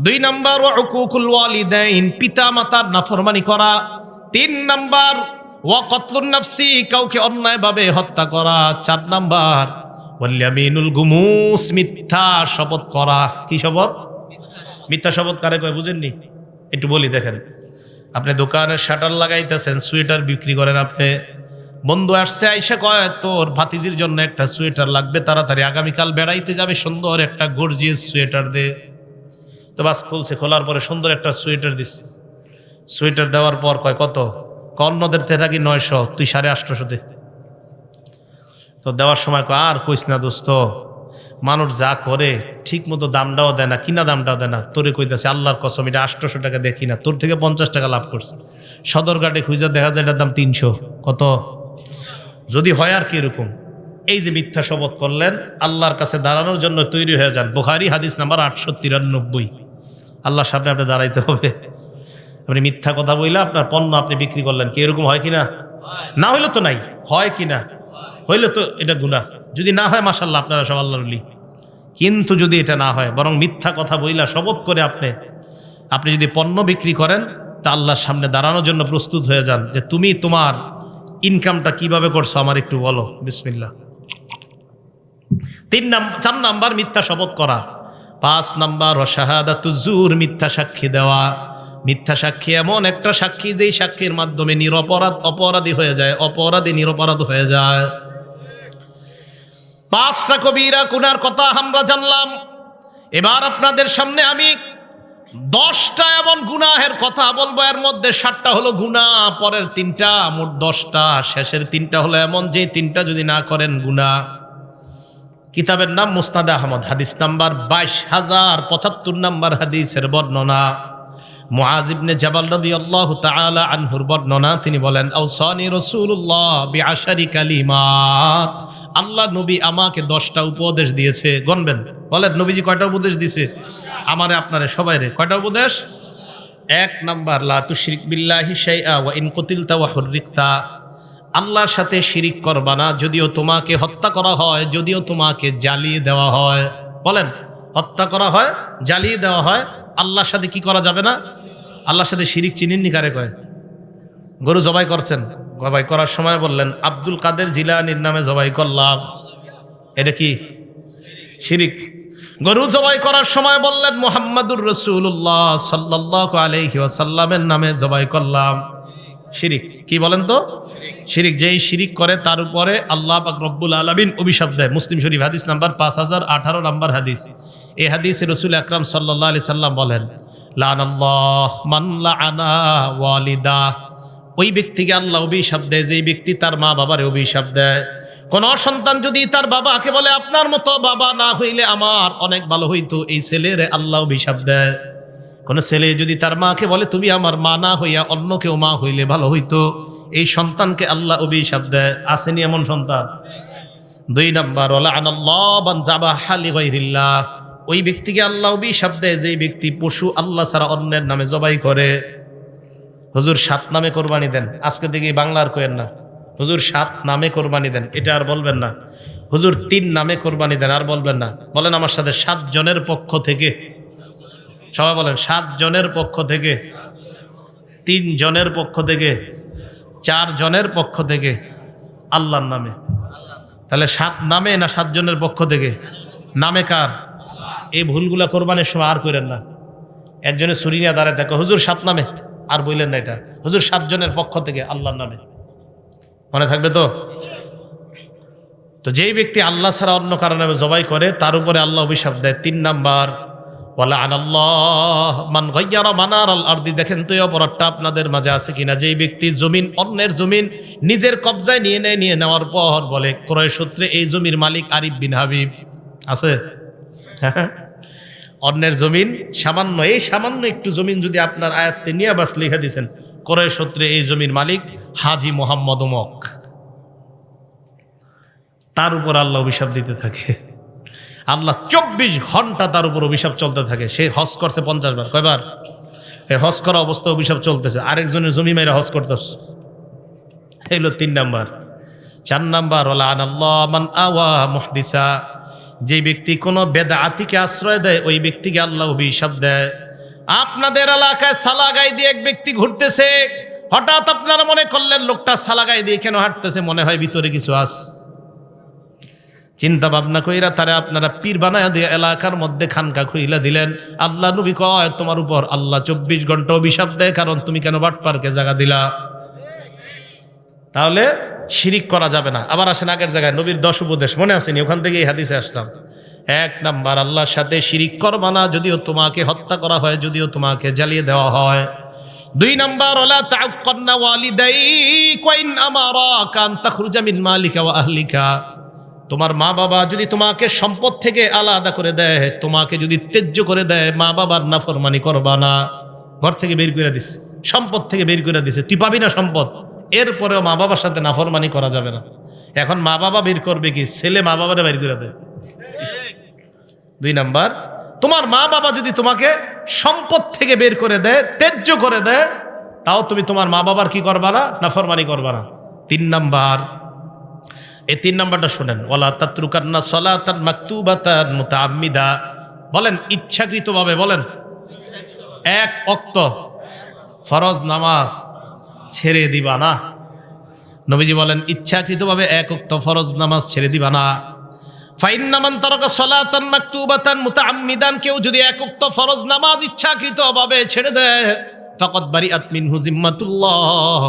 2 নাম্বার ওয়া উকুকুল ওয়ালিদাইন, পিতা মাতার নাফরমানি করা, 3 নাম্বার ওয়া কতলুন নাফসি, কাউকে অন্যায়ভাবে হত্যা করা, 4 নাম্বার ওয়াল গুমুস, মিথ্যা শপথ করা। কি শপথ? মিথ্যা শপথ কারে কয় বুঝেননি? একটু বলি, দেখেন, আপনি দোকানের শাটার লাগাইতেছেন, সোয়েটার বিক্রি করেন, আপনি বন্ধু আসছে, আইসা কয় তোর ভাতিজির জন্য একটা সোয়েটার লাগবে, তাড়াতাড়ি আগামীকাল বেড়াইতে যাবে, সুন্দর একটা গর্জিয়াস সোয়েটার দে। তো বাস খুলছে, খোলার পরে সুন্দর একটা সোয়েটার দিচ্ছে। সোয়েটার দেওয়ার পর কয় কত? অন্যদের থেকে কি 900, তুই 850 দে। তো দেওয়ার সময় কয়, আর কইস না দোস্ত, মানুষ যা করে ঠিক মতো দামটাও দেয় না, কিনা দামটাও দেয় না, তোরে কইতাছে আল্লাহর কসম, এটা 800 টাকা দেখি না, তোর থেকে 50 টাকা লাভ করছে। সদরঘাটে খুঁজে দেখা যায় এটার দাম 300। কত? যদি হয় আর কি এরকম। এই যে মিথ্যা শপথ করলেন, আল্লাহর কাছে দাঁড়ানোর জন্য তৈরি হয়ে যান। বুখারী হাদিস নাম্বার 893। আল্লাহর সামনে আপনি দাঁড়াইতে হবে। আপনি মিথ্যা কথা বইলা আপনার পণ্য আপনি বিক্রি করলেন, কি এরকম হয় কিনা? না হইলে তো নাই, হয় কিনা? হইলে তো এটা গুনাহ। যদি না হয় মাশাআল্লাহ, আপনারা সব আল্লাহর ওলি। কিন্তু যদি এটা না হয়, বরং মিথ্যা কথা বইলা শপথ করে আপনি যদি পণ্য বিক্রি করেন, তা আল্লাহর সামনে দাঁড়ানোর জন্য প্রস্তুত হয়ে যান, যে তুমি তোমার ইনকামটা কিভাবে করছো আমার একটু বলো। বিসমিল্লাহ। 4 নাম্বার মিথ্যা শপথ করা। 5 নাম্বার শাহাদাতুজ জুর, মিথ্যা সাক্ষী দেওয়া। মিথ্যা সাক্ষী এমন একটা সাক্ষী, যেই সাক্ষীর মাধ্যমে নিরপরাধ অপরাধী হয়ে যায়, অপরাধী নিরপরাধ হয়ে যায়। 5টা কবিরা গুনার কথা আমরা জানলাম। এবার আপনাদের সামনে আমি 10টা এমন গুনাহের কথা বলবো, এর মধ্যে 7টা হলো গুনাহ, পরের 3টা, মোট 10টা, শেষের 3টা হলো এমন যে 3টা যদি না করেন গুনাহ। কিতাবের নাম মুসনাদ আহমদ, হাদিস নাম্বার 22075 নাম্বার হাদিসের বর্ণনা। মুআজ ইবনে জাবাল রাদিয়াল্লাহু তাআলা আনহুর বর্ণনা, তিনি বলেন, আওসানি রাসূলুল্লাহ বিআশারি কালিমাত, আল্লাহ নবী আমাকে 10টা উপদেশ দিয়েছে। গণবেন, বলেন নবীজি কয়টা উপদেশ দিয়েছে? আমারে আপনারে সবাইরে কয়টা উপদেশ? 1 নাম্বার, লা তুশরিক বিল্লাহি শাইআ ওয়া ইন কুতিলতা ওয়া হুররিকতা, আল্লাহর সাথে শিরিক করবা না, যদিও তোমাকে হত্যা করা হয়, যদিও তোমাকে জ্বালিয়ে দেওয়া হয়। বলেন, হত্যা করা হয়, জ্বালিয়ে দেওয়া হয়, আল্লাহর সাথে কি করা যাবে না? আল্লাহর সাথে শিরিক চিনেননি কারে কয়? গরু জবাই করছেন, জবাই করার সময় বললেন আব্দুল কাদের জিলানীর নামে জবাই করলাম, এটা কি শিরিক? গরু জবাই করার সময় বললেন মুহাম্মাদুর রাসূলুল্লাহ সাল্লাল্লাহু আলাইহি ওয়াসাল্লামের নামে জবাই করলাম, শিরিক। কি বলেন তো? শিরিক। যেই শিরিক করে তার উপরে আল্লাহ পাক রব্বুল আলামিন অভিশাপ দেয়। মুসলিম শরীফ হাদিস নাম্বার 5018 নাম্বার হাদিস। এই হাদিসে রাসূল আকরাম সাল্লাল্লাহু আলাইহি সাল্লাম বলেন, লানাল্লাহ মান লাআনা ওয়ালিদা, ওই ব্যক্তিকে আল্লাহ অভিশাপ দেয় যেই ব্যক্তি তার মা বাবারে অভিশাপ দেয়। কোন সন্তান যদি তার বাবাকে বলে আপনার মতো বাবা না হইলে আমার অনেক ভালো হইতো, এই ছেলেরে আল্লাহ অভিশাপ দেয়। কোন ছেলে যদি তার মাকে বলে তুমি আমার মা না হইয়া অন্য কেউ মা হইলে ভালো হইতো, এই সন্তানকে আল্লাহ অভিশাপ দেয়। আসেনি এমন সন্তান? 2 নাম্বার, লাআনাল্লাহু মান যাবাহা লিগাইরিল্লাহ, ওই ব্যক্তিকে আল্লাহ অভিশাপ দেয় যেই ব্যক্তি পশু আল্লাহ ছাড়া অন্যের নামে জবাই করে। হুজুর 7 নামে কোরবানি দেন, আজকে থেকে বাংলার কোয়েন না। হুজুর 7 নামে কোরবানি দেন, এটা আর বলবেন না। হুজুর 3 নামে কোরবানি দেন, আর বলবেন না। বলেন আমার সাথে, 7 জনের পক্ষ থেকে। সবাই বলেন, 7 জনের পক্ষ থেকে, 3 জনের পক্ষ থেকে, 4 জনের পক্ষ থেকে, আল্লাহর নামে। তাহলে 7 নামে না 7 জনের পক্ষ থেকে? নামে কার? এই ভুলগুলা কোরবানির সময় আর করেন না। একজনে ছুরি নিয়ে দাঁড়ায় দেখো, হুজুর 7 নামে, আর বললেন না এটা। হুজুর 7 জনের পক্ষ থেকে, আল্লাহর নামে। মনে থাকবে তো? তো যেই ব্যক্তি আল্লাহ ছাড়া অন্য কারো নামে জবাই করে তার উপরে আল্লাহ অভিশাপ দেয়। 3 নাম্বার, ওয়ালাআনাল্লাহ মান গায়্যারা মানারাল আরদি। দেখেন তো এই অপরাধটা আপনাদের মাঝে আছে কিনা? যেই ব্যক্তি জমিন, অন্যের জমিন নিজের কবজায় নিয়ে নেয়, নিয়ে নেওয়ার পর বলে ক্রয় সূত্রে এই জমির মালিক আরিফ বিন হাবিব। আছে? অন্যের জমিন সামান্য, এই সামান্য একটু জমিন যদি আপনার আয়াত্তে নিয়ে বাস লিখে দিয়েছেন, ক্রয় সূত্রে এই জমির মালিক হাজি মোহাম্মদ অমক, তার উপর আল্লাহ অভিশাপ দিতে থাকে। আল্লাহ 24 ঘন্টা তার উপর অভিশাপ চলতে থাকে। সে হজ করছে 50 বার। কয়বার? এই হজ করা অবস্থা অভিশাপ চলতেছে, আরেকজনের জমি মেয়েরা হজ করতেছে। এগুলো 3 নাম্বার। 4 নাম্বার, লাআনাল্লাহ মান আওয়া মুহদিসা, যে ব্যক্তি কোনো বেদাতিকে আশ্রয় দেয় ওই ব্যক্তিকে আল্লাহ অভিশাপ দেয়। আপনাদের এলাকায় সালাগাই দিয়ে এক ব্যক্তি ঘুরতেছে, হঠাৎ আপনারা মনে করলেন লোকটা সালাগাই দিয়ে কেন হাঁটতেছে, মনে হয় ভিতরে কিছু আছে। চিন্তা ভাবনা কইরা তারা আপনারা পীর বানায়া দিয়ে এলাকার মধ্যে খানকা খুইলা দিলেন। আল্লাহ নবী কয় তোমার উপর আল্লাহ 24 ঘন্টা অভিশাপ দেয়, কারণ তুমি কেন বাটপারকে জায়গা দিলা। তাহলে শিরিক করা যাবে না। আবার আসেন আগের জায়গায়, নবীর 10 উপদেশ মনে আসেনি? ওখান থেকে এই হাদিসে আসলাম। 1 নাম্বার, আল্লাহর সাথে শিরিক করবা না, যদিও তোমাকে হত্যা করা হয়, যদিও তোমাকে জ্বালিয়ে দেওয়া হয়। 2 নাম্বার, ওয়ালা তা'আক্কারনা ওয়ালিদাইক ওয়া ইন আমারাকা আন তাখরুজা মিন মালিকা ওয়া আহলিকা, তোমার মা বাবা যদি তোমাকে সম্পদ থেকে আলাদা করে দেয়, তোমাকে যদি ত্যায্য করে দেয়, মা বাবার নাফরমানি করবা না। ঘর থেকে বের করে দিছে, সম্পদ থেকে বের করে দিছে, তুই পাবি না সম্পদ, এরপরেও মা বাবার সাথে নাফরমানি করা যাবে না। এখন মা বাবা বের করবে কি? ছেলে মা বাবারে বের করে দেয়। 2 নাম্বার, তোমার মা বাবা যদি তোমাকে সম্পদ থেকে বের করে দেয়, ত্যায্য করে দেয়, তাও তুমি তোমার মা বাবার কি করবা না? নাফরমানি করবা না। 3 নাম্বার, এই 3 নাম্বারটা শুনেন, ওয়ালা তাতরুকান্না সালাতান মাকতুবাতান মুতাআম্মিদা, বলেন ইচ্ছাকৃতভাবে, বলেন 1 ওয়াক্ত ফরজ নামাজ ছেড়ে দিবা না। নবীজি বলেন ইচ্ছাকৃতভাবে 1 ওয়াক্ত ফরজ নামাজ ছেড়ে দিবা না। ফাইন্না মান তারাকা সালাতান মাকতুবাতান মুতাআম্মিদান, কেউ যদি 1 ওয়াক্ত ফরজ নামাজ ইচ্ছাকৃতভাবে ছেড়ে দেয়, ফাকাদ বারিআত মিনহু জিম্মাতুল্লাহ,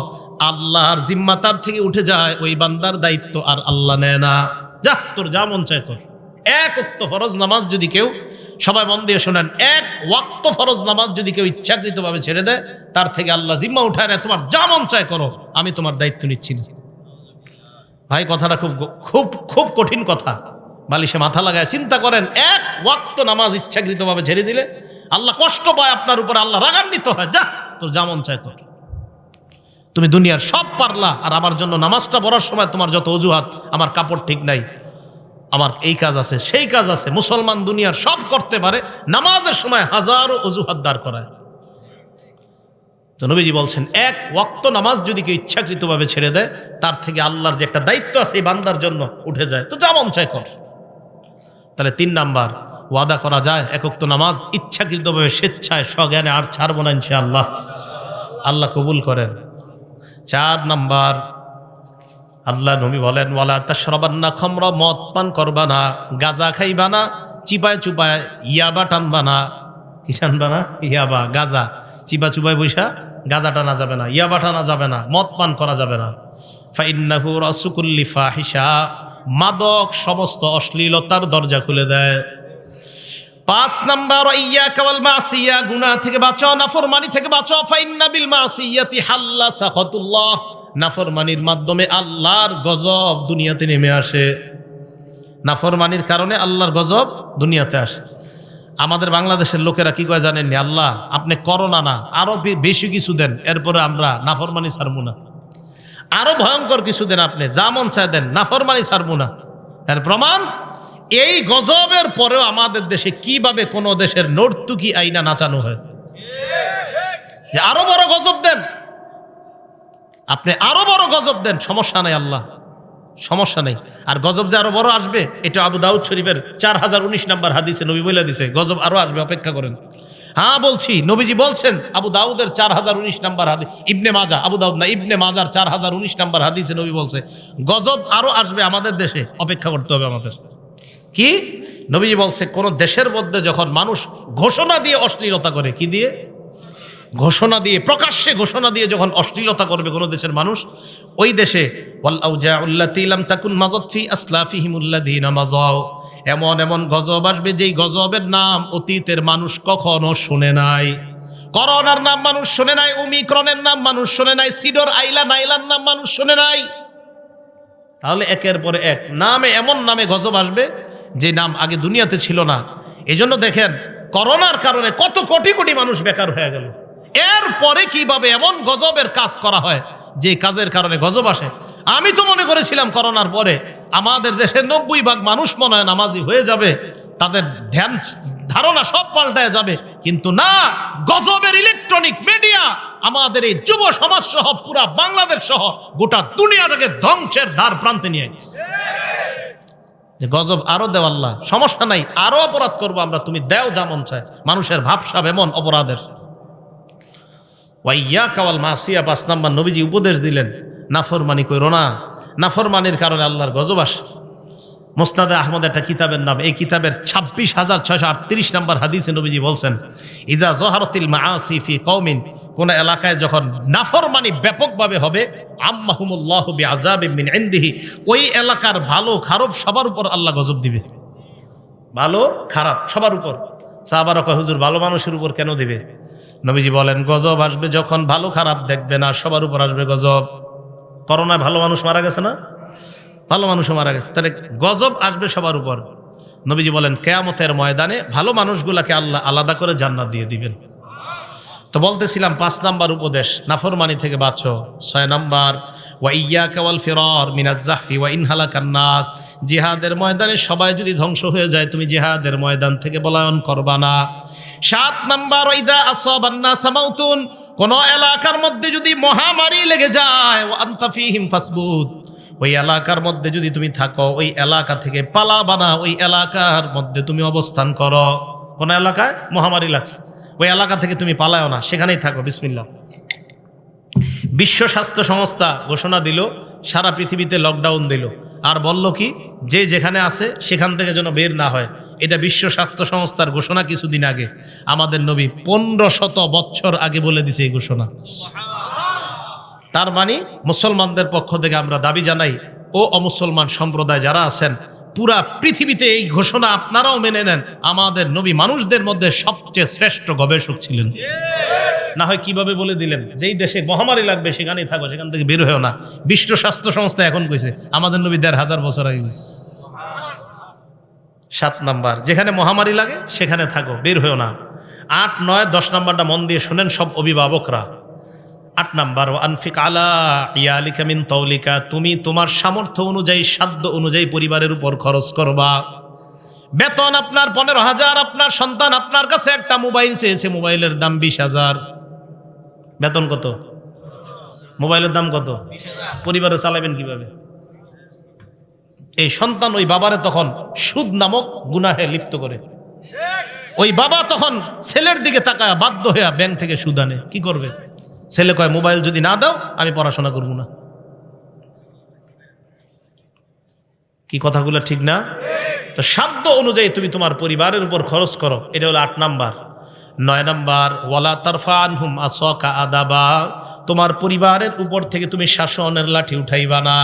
আল্লাহর জিম্মা তার থেকে উঠে যায়, ওই বান্দার দায়িত্ব আর আল্লাহ নেয় না। যা তোর যা মন চায় কর। 1 ওয়াক্ত ফরজ নামাজ যদি কেউ, সবাই মন দিয়ে শোনেন, 1 ওয়াক্ত ফরজ নামাজ যদি কেউ ইচ্ছাকৃতভাবে ছেড়ে দেয়, তার থেকে আল্লাহ জিম্মা উঠায় নেয়, তোমার যা মন চায় করো, আমি তোমার দায়িত্ব নিচ্ছি না। ভাই কথাটা খুব খুব খুব কঠিন কথা। বালিশে মাথা লাগায় চিন্তা করেন, 1 ওয়াক্ত নামাজ ইচ্ছাকৃতভাবে ছেড়ে দিলে আল্লাহ কষ্ট পায় আপনার উপর, আল্লাহ রাগান্বিত হয়। যা তোর যা মন চায় কর, তুমি দুনিয়ার সব পারলা, আর আমার জন্য নামাজটা পড়ার সময় তোমার যত অজুহাত, আমার কাপড় ঠিক নাই, আমার এই কাজ আছে, সেই কাজ আছে। মুসলমান দুনিয়ার সব করতে পারে, নামাজের সময় হাজারো অজুহাত দাঁড় করায়। তো নবীজি বলছেন 1 ওয়াক্ত নামাজ যদি কেউ ইচ্ছাকৃতভাবে ছেড়ে দেয়, তার থেকে আল্লাহর যে একটা দায়িত্ব আছে এই বান্দার জন্য উঠে যায়। তো যা মন চায় কর। তাহলে 3 নাম্বার, ওয়াদা করা যায় এক ওয়াক্ত নামাজ ইচ্ছাকৃতভাবে স্বেচ্ছায় স্বজ্ঞানে আর ছাড়বো না ইনশাআল্লাহ। আল্লাহ কবুল করেন। 4 নাম্বার, আল্লাহ নবী বলেন ওয়ালা তাশরাবান্না খামরা, মদ পান করবা না, গাঁজা খাইবা না, চিপায় চুপায় ইয়াবা টানবা না। কি টানবা না? ইয়াবা, গাঁজা। চিপা চুপায় বৈশা গাঁজা টানা যাবে না, ইয়াবা টানা যাবে না, মদ পান করা যাবে না। ফাইন্নাহু রাসু কুল্লি ফাহিশা, মাদক সমস্ত অশ্লীলতার দরজা খুলে দেয়। 5 নাম্বার, ইয়াকা ওয়াল মাসিয়া, গুনাহ থেকে বাঁচো, নাফরমানি থেকে বাঁচো। ফাইন্না বিল মাসিয়াতি হাল্লা সাখাতুল্লাহ, নাফরমানির মাধ্যমে আল্লাহর গজব দুনিয়াতে নেমে আসে। নাফরমানির কারণে আল্লাহর গজব দুনিয়াতে আসে। আমাদের বাংলাদেশের লোকেরা কি কয় জানেননি? আল্লাহ আপনি করোনা না, আরো বেশি কিছু দেন, এরপরে আমরা নাফরমানি ছাড়বো না। আরো ভয়ঙ্কর কিছু দেন, আপনি যা মন চায় দেন, নাফরমানি ছাড়বো না। এর প্রমাণ এই গজবের পরেও আমাদের দেশে কিভাবে কোন দেশের নর্তুকি আইনা নাচানো হয়, যে আরো বড় গজব দেন, আপনি আরো বড় গজব দেন, সমস্যা নাই আল্লাহ, সমস্যা নেই। আর গজব যে আরো বড় আসবে, এটা আবু দাউদ শরীফের 4019 নাম্বার হাদিসে নবী বলে দিছে, গজব আরো আসবে, অপেক্ষা করেন। হ্যাঁ বলছি, নবীজি বলছেন, আবু দাউদের 4019 নাম্বার হাদিস, ইবনে মাজা, আবু দাউদ না, ইবনে মাজার 4019 নাম্বার হাদিসে নবী বলছে গজব আরো আসবে আমাদের দেশে, অপেক্ষা করতে হবে আমাদের। কি নবীজি বলছে, কোন দেশের মধ্যে যখন মানুষ ঘোষণা দিয়ে অশ্লীলতা করে, কি দিয়ে? ঘোষণা দিয়ে, প্রকাশ্যে ঘোষণা দিয়ে যখন অশ্লীলতা করবে কোন দেশের মানুষ, ওই দেশে ওয়াল আউজাউল্লাতী লাম তাকুন মাযাত ফি আসলাফিহিমুল্লাযীনা মাযাও, এমন এমন গজব আসবে যেই গজবের নাম অতীতের মানুষ কখনো শুনে নাই। করোনার নাম মানুষ শুনে নাই, ওমিক্রনের নাম মানুষ শুনে নাই, সিডর আইলা নাইলার নাম মানুষ শুনে নাই। তাহলে একের পরে এক নামে, এমন নামে গজব আসবে যে নাম আগে দুনিয়াতে ছিল না। এজন্য দেখেন করোনার কারণে কত কোটি কোটি মানুষ বেকার হয়ে গেল। এরপরে কিভাবে এমন গজবের কাজ করা হয় যে কাজের কারণে গজব আসে। আমি তো মনে করেছিলাম করোনার পরে আমাদের দেশের 90% মানুষ মনে হয় নামাজি হয়ে যাবে, তাদের ধ্যান ধারণা সব পাল্টায় যাবে, কিন্তু না, গজবের ইলেকট্রনিক মিডিয়া আমাদের এই যুব সমাজ সহ পুরা বাংলাদেশ সহ গোটা দুনিয়াটাকে ধ্বংসের ধার প্রান্তে নিয়ে গেছে। যে গজব আরো দেও আল্লাহ, সমস্যা নাই, আরো অপরাধ করবো আমরা, তুমি দেও যেমন চায়। মানুষের ভাবসাব এমন অপরাধের। ওয়াইয়াকা ওয়াল মাসিয়া, 5 নাম্বার নবীজি উপদেশ দিলেন, নাফরমানি কইরো না, নাফরমানির কারণে আল্লাহর গজব আসে। মুসনাদে আহমদ একটা কিতাবের নাম, এই কিতাবের 26,638 নাম্বার হাদিসে নবীজি বলছেন, ইজা জহারাতিল মাআসি ফি কওমিন, কোন এলাকায় যখন নাফরমানি ব্যাপকভাবে হবে, আম্মাহুমুল্লাহু বিআযাবিন মিন ইনদিহি, ওই এলাকার ভালো খারাপ সবার উপর আল্লাহ গজব দিবে। ভালো খারাপ সবার উপর। সাহাবারা কয়, হুজুর ভালো মানুষের উপর কেন দিবে? নবীজি বলেন, গজব আসবে যখন ভালো খারাপ দেখবে না, সবার উপর আসবে গজব। করোনায় ভালো মানুষ মারা গেছে না? ভালো মানুষও মারা গেছে, তাহলে গজব আসবে সবার উপর। নবীজি বলেন, কিয়ামতের ময়দানে ভালো মানুষগুলাকে আল্লাহ আলাদা করে জান্নাত দিয়ে দিবেন। তো বলতেছিলাম 5 নাম্বার উপদেশ, নাফরমানি থেকে বাঁচো। 6 নাম্বার, ওয়া ইয়্যাকা ওয়াল ফিরার মিনাজ যাহফি ওয়া ইন হালাকান নাস, জিহাদের ময়দানে সবাই যদি ধ্বংস হয়ে যায়, তুমি জিহাদের ময়দান থেকে পলায়ন করবা না। 7 নাম্বার, ইদা আসাবান নাস মাউতুন, কোন এলাকার মধ্যে যদি মহামারী লেগে যায়, ওয়া আনতা ফীহিম ফাসবুত, ওই এলাকার মধ্যে যদি তুমি থাকো, ওই এলাকা থেকে পালাবা না, ওই এলাকার মধ্যে তুমি অবস্থান করো। কোন এলাকায় মহামারী লাগছে, ওই এলাকা থেকে তুমি পালায়ও না, সেখানেই থাকো। বিসমিল্লাহ। বিশ্ব স্বাস্থ্য সংস্থা ঘোষণা দিল, সারা পৃথিবীতে লকডাউন দিল, আর বলল কি, যে যেখানে আছে সেখান থেকে যেন বের না হয়। এটা বিশ্ব স্বাস্থ্য সংস্থার ঘোষণা কিছুদিন আগে। আমাদের নবী 1500 বছর আগে বলে দিছে এই ঘোষণা। তার মানে মুসলমানদের পক্ষ থেকে আমরা দাবি জানাই, ও অমুসলমান সম্প্রদায় যারা আছেন, পুরা পৃথিবীতে এই ঘোষণা আপনারাও মেনে নেন। আমাদের নবী মানুষদের মধ্যে সবচেয়ে শ্রেষ্ঠ গবেষক ছিলেন। না হয় কিভাবে বলে দিলেন, যেই দেশে মহামারী লাগবে সেখানেই থাকো, সেখান থেকে বের হয়েও না। বিশ্ব স্বাস্থ্য সংস্থা এখন কইছে, আমাদের নবী 1500 বছর আগে কইছে। 7 নাম্বার, যেখানে মহামারী লাগে সেখানে থাকো, বের হয়েও না। 8, 9, 10 নাম্বারটা মন দিয়ে শুনেন সব অভিভাবকরা। 8 নাম্বার, ওয়া আনফিক আলা ইয়ালিকা মিন তাওলিকা, তুমি তোমার সামর্থ্য অনুযায়ী, সাধ্য অনুযায়ী পরিবারের উপর খরচ করবা। বেতন আপনার 15,000, আপনার সন্তান আপনার কাছে একটা মোবাইল চেয়েছে, মোবাইলের দাম 20,000। বেতন কত? মোবাইলের দাম কত? 20,000। পরিবারে চালাবেন কিভাবে? এই সন্তান ওই বাবারে তখন সুদ নামক গুনাহে লিপ্ত করে। ওই বাবা তখন ছেলের দিকে তাকায় বাধ্য হইয়া ব্যাংক থেকে সুদ আনে। কি করবে? ছেলে কয় মোবাইল যদি না দাও আমি পড়াশোনা করব না। কি কথাগুলো ঠিক না? তো সাধ্য অনুযায়ী তুমি তোমার পরিবারের উপর খরচ করো, এটা হলো 8 নাম্বার। 9 নাম্বার, ওয়ালা তারফা আনহুম আসাকা আদাবা, তোমার পরিবারের উপর থেকে তুমি শাসনের লাঠি উঠাইবা না।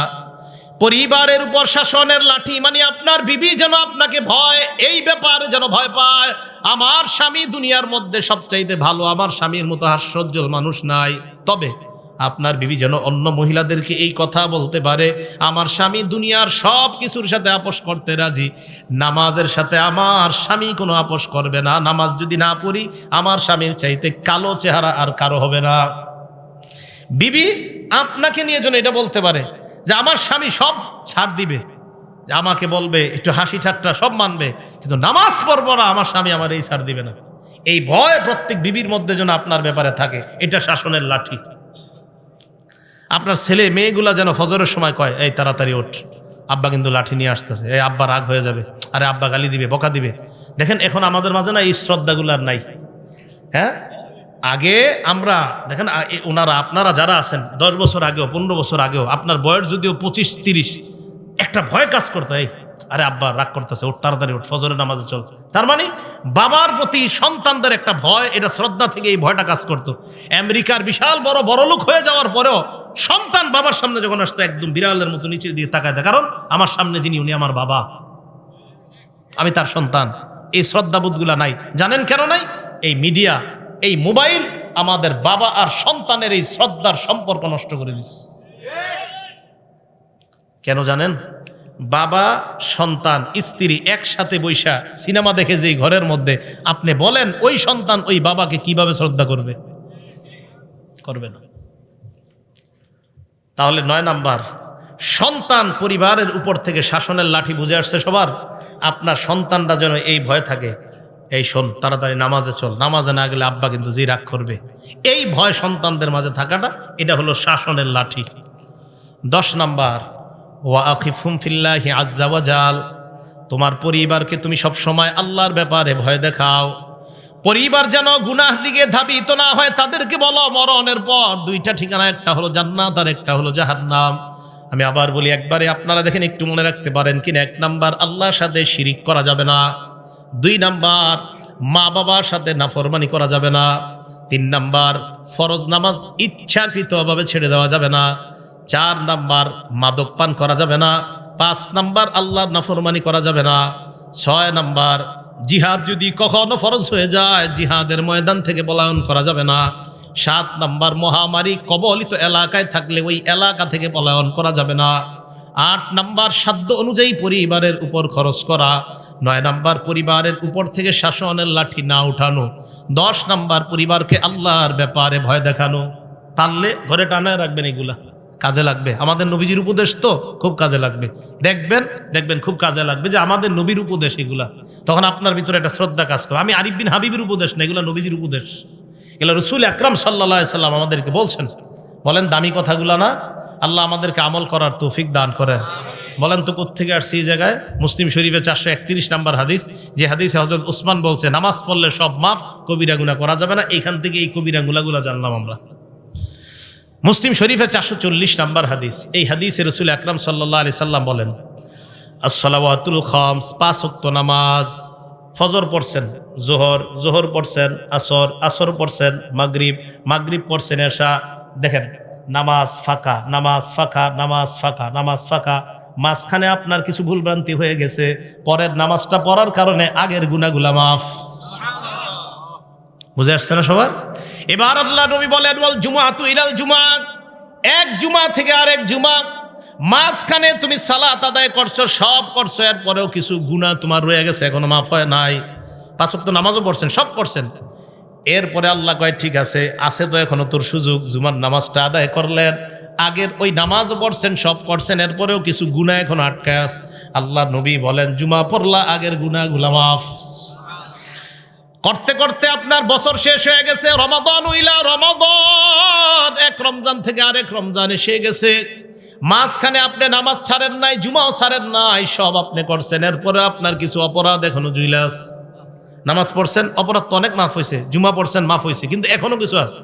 পরিবারের উপর শাসনের লাঠি মানে আপনার বিবি যেন আপনাকে ভয়, এই ব্যাপারে যেন ভয় পায়, আমার স্বামী দুনিয়ার মধ্যে সবচাইতে ভালো, আমার স্বামীর মতো হাস্যোজ্জ্বল মানুষ নাই। তবে আপনার বিবি যেন অন্য মহিলাদেরকে এই কথা বলতে পারে, আমার স্বামী দুনিয়ার সব কিছুর সাথে আপোষ করতে রাজি, নামাজের সাথে আমার স্বামী কোনো আপোষ করবে না। নামাজ যদি না পড়ি আমার স্বামীর চাইতে কালো চেহারা আর কারো হবে না। বিবি আপনাকে নিয়ে যেন এটা বলতে পারে যে আমার স্বামী সব ছাড় দিবে, আমাকে বলবে একটু হাসি ঠাট্টা সব মানবে, কিন্তু নামাজ পড়বো না, আমার স্বামী আমার এই ছাড় দিবে না। এই ভয় প্রত্যেক বিবির মধ্যে যেন আপনার ব্যাপারে থাকে, এটা শাসনের লাঠি। আপনার ছেলে মেয়েগুলা যেন ফজরের সময় কয়, এই তাড়াতাড়ি ওঠ, আব্বা কিন্তু লাঠি নিয়ে আসতেছে, এই আব্বা রাগ হয়ে যাবে, আরে আব্বা গালি দিবে, বকা দিবে। দেখেন এখন আমাদের মাঝে না এই শ্রদ্ধাগুলো আর নাই। হ্যাঁ, আগে আমরা দেখেন ওনারা আপনারা যারা আছেন 10 বছর আগেও 15 বছর আগেও আপনার বয়স যদিও 25-30, একটা ভয় কাজ করতো, এই আরে আব্বা রাগ করতেছে, ওঠ তাড়াতাড়ি ওঠ, ফজরের নামাজে চল। তার মানে বাবার প্রতি সন্তানদের একটা ভয়, এটা শ্রদ্ধা থেকে এই ভয়টা কাজ করতো। আমেরিকার বিশাল বড় লোক হয়ে যাওয়ার পরেও সন্তান বাবার সামনে যখন আসতো একদম বিড়ালের মতো নিচে দিয়ে তাকায় দেয়, কারণ আমার সামনে যিনি উনি আমার বাবা, আমি তার সন্তান। এই শ্রদ্ধাবোধগুলা নাই। জানেন কেন নাই? এই মিডিয়া, এই মোবাইল আমাদের বাবা আর সন্তানের এই শ্রদ্ধার সম্পর্ক নষ্ট করে দিচ্ছে। কেন জানেন? বাবা সন্তান স্ত্রী একসাথে বৈশা সিনেমা দেখে যে ঘরের মধ্যে, আপনি বলেন ওই সন্তান ওই বাবাকে কিভাবে শ্রদ্ধা করবে? করবে না। তাহলে 9 নাম্বার, সন্তান পরিবারের উপর থেকে শাসনের লাঠি বুঝে আসছে সবার। আপনার সন্তানরা যেন এই ভয় থাকে, এই শোন তাড়াতাড়ি নামাজে চল, নামাজে না গেলে আব্বা কিন্তু জি রাগ করবে। এই ভয় সন্তানদের মাঝে থাকাটা, এটা হলো শাসনের লাঠি। 10 নাম্বার, ওয়া আখিফুম ফিল্লাহি আজ্জা ওয়া জাল, তোমার পরিবারকে তুমি সব সময় আল্লাহর ব্যাপারে ভয় দেখাও। পরিবার যেন গুনাহ দিকে ধাবিত না হয়। তাদেরকে বলো মরণের পর 2টা ঠিকানা, একটা হলো জান্নাত আর একটা হলো জাহান্নাম। আমি আবার বলি একবারে, আপনারা দেখেন একটু মনে রাখতে পারেন কিনা। 1 নাম্বার, আল্লাহর সাথে শিরিক করা যাবে না। 2 নাম্বার, মা বাবার সাথে নাফরমানি করা যাবে না। 3 নাম্বার, ফরজ নামাজ ইচ্ছাকৃতভাবে ছেড়ে দেওয়া যাবে না। 4 নাম্বার, মাদক পান করা যাবে না। 5 নাম্বার, আল্লাহর নাফরমানি করা যাবে না। 6 নাম্বার, জিহাদ যদি কখনো ফরজ হয়ে যায় জিহাদের ময়দান থেকে পলায়ন করা যাবে না। 7 নাম্বার, মহামারী কবলিত এলাকায় থাকলে ওই এলাকা থেকে পলায়ন করা যাবে না। 8 নাম্বার, সাধ্য অনুযায়ী পরিবারের উপর খরচ করা। 9 নাম্বার, পরিবারের উপর থেকে শাসনের লাঠি না উঠানো। 10 নাম্বার, পরিবারকে আল্লাহর ব্যাপারে ভয় দেখানো। পারলে ঘরে টানায় রাখবেন, এগুলা কাজে লাগবে। আমাদের নবীজির উপদেশ তো খুব কাজে লাগবে। দেখবেন খুব কাজে লাগবে যে আমাদের নবীর উপদেশ এগুলা, তখন আপনার ভিতরে একটা শ্রদ্ধা কাজ করে। আমি আরিফ বিন হাবিবের উপদেশ না, এগুলা নবীজির উপদেশ। এগুলো রাসূল আকরাম সাল্লাল্লাহু আলাইহি সাল্লাম আমাদেরকে বলছেন। বলেন দামি কথাগুলা না? আল্লাহ আমাদেরকে আমল করার তৌফিক দান করেন। বলেন তো কোত্থেকে আসছে এই জায়গায়? মুসলিম শরীফে 431 নাম্বার হাদিস, যে হাদিসে হযরত উসমান বলছে নামাজ পড়লে সব মাফ, কবিরা গুনাহ করা যাবে না। এইখান থেকে এই কবিরা গুনাহগুলা জানলাম আমরা। মুসলিম শরীফের 440 নাম্বার হাদিস। এই হাদিসে রাসূল আকরাম সাল্লাল্লাহু আলাইহি সাল্লাম বলেন, as-salawatul khams, 5 ওয়াক্ত নামাজ। ফজর পড়ছেন, জোহর পড়ছেন, আসর পড়ছেন, মাগরিব পড়ছেন, এশা। দেখেন নামাজ ফাঁকা, নামাজ ফাঁকা। মাঝখানে আপনার কিছু ভুলভ্রান্তি হয়ে গেছে, পরের নামাজটা পড়ার কারণে আগের গুনাহগুলা মাফ। বুঝে আসছে না সবার? এবার আল্লাহ নবী বলেন, ওয়াল জুমআতু ইলাল জুমআ, এক জুমা থেকে আরেক জুমা, মাঝখানে তুমি সালাত আদায় করছো, সব করছো, এরপরেও কিছু গুনাহ তোমার রয়ে গেছে, এখনো মাফ হয় নাই। 5 ওয়াক্ত নামাজও পড়ছেন, সব করছেন। এরপরে আল্লাহ কয় ঠিক আছে তো এখনো তোর সুযোগ, জুমার নামাজটা আদায় করলেন, আগের ওই নামাজও পড়ছেন, সব করছেন, এরপরেও কিছু গুনাহ এখন আটকায় আছে। আল্লাহ নবী বলেন জুমা পড়লা, আগের গুনাহগুলা মাফ। করতে করতে আপনার বছর শেষ হয়ে গেছে, রমাদান উইলা রমাদান, এক রমজান থেকে আরেক রমজান এসে গেছে, মাঝখানে আপনি নামাজ ছাড়েন নাই, জুমাও ছাড়েন নাই, সব আপনি করছেন, এরপরে আপনার কিছু অপরাধ এখনো জুইলাস। নামাজ পড়ছেন, অপরাধ তো অনেক মাফ হয়েছে, জুমা পড়ছেন মাফ হয়েছে, কিন্তু এখনো কিছু আছে।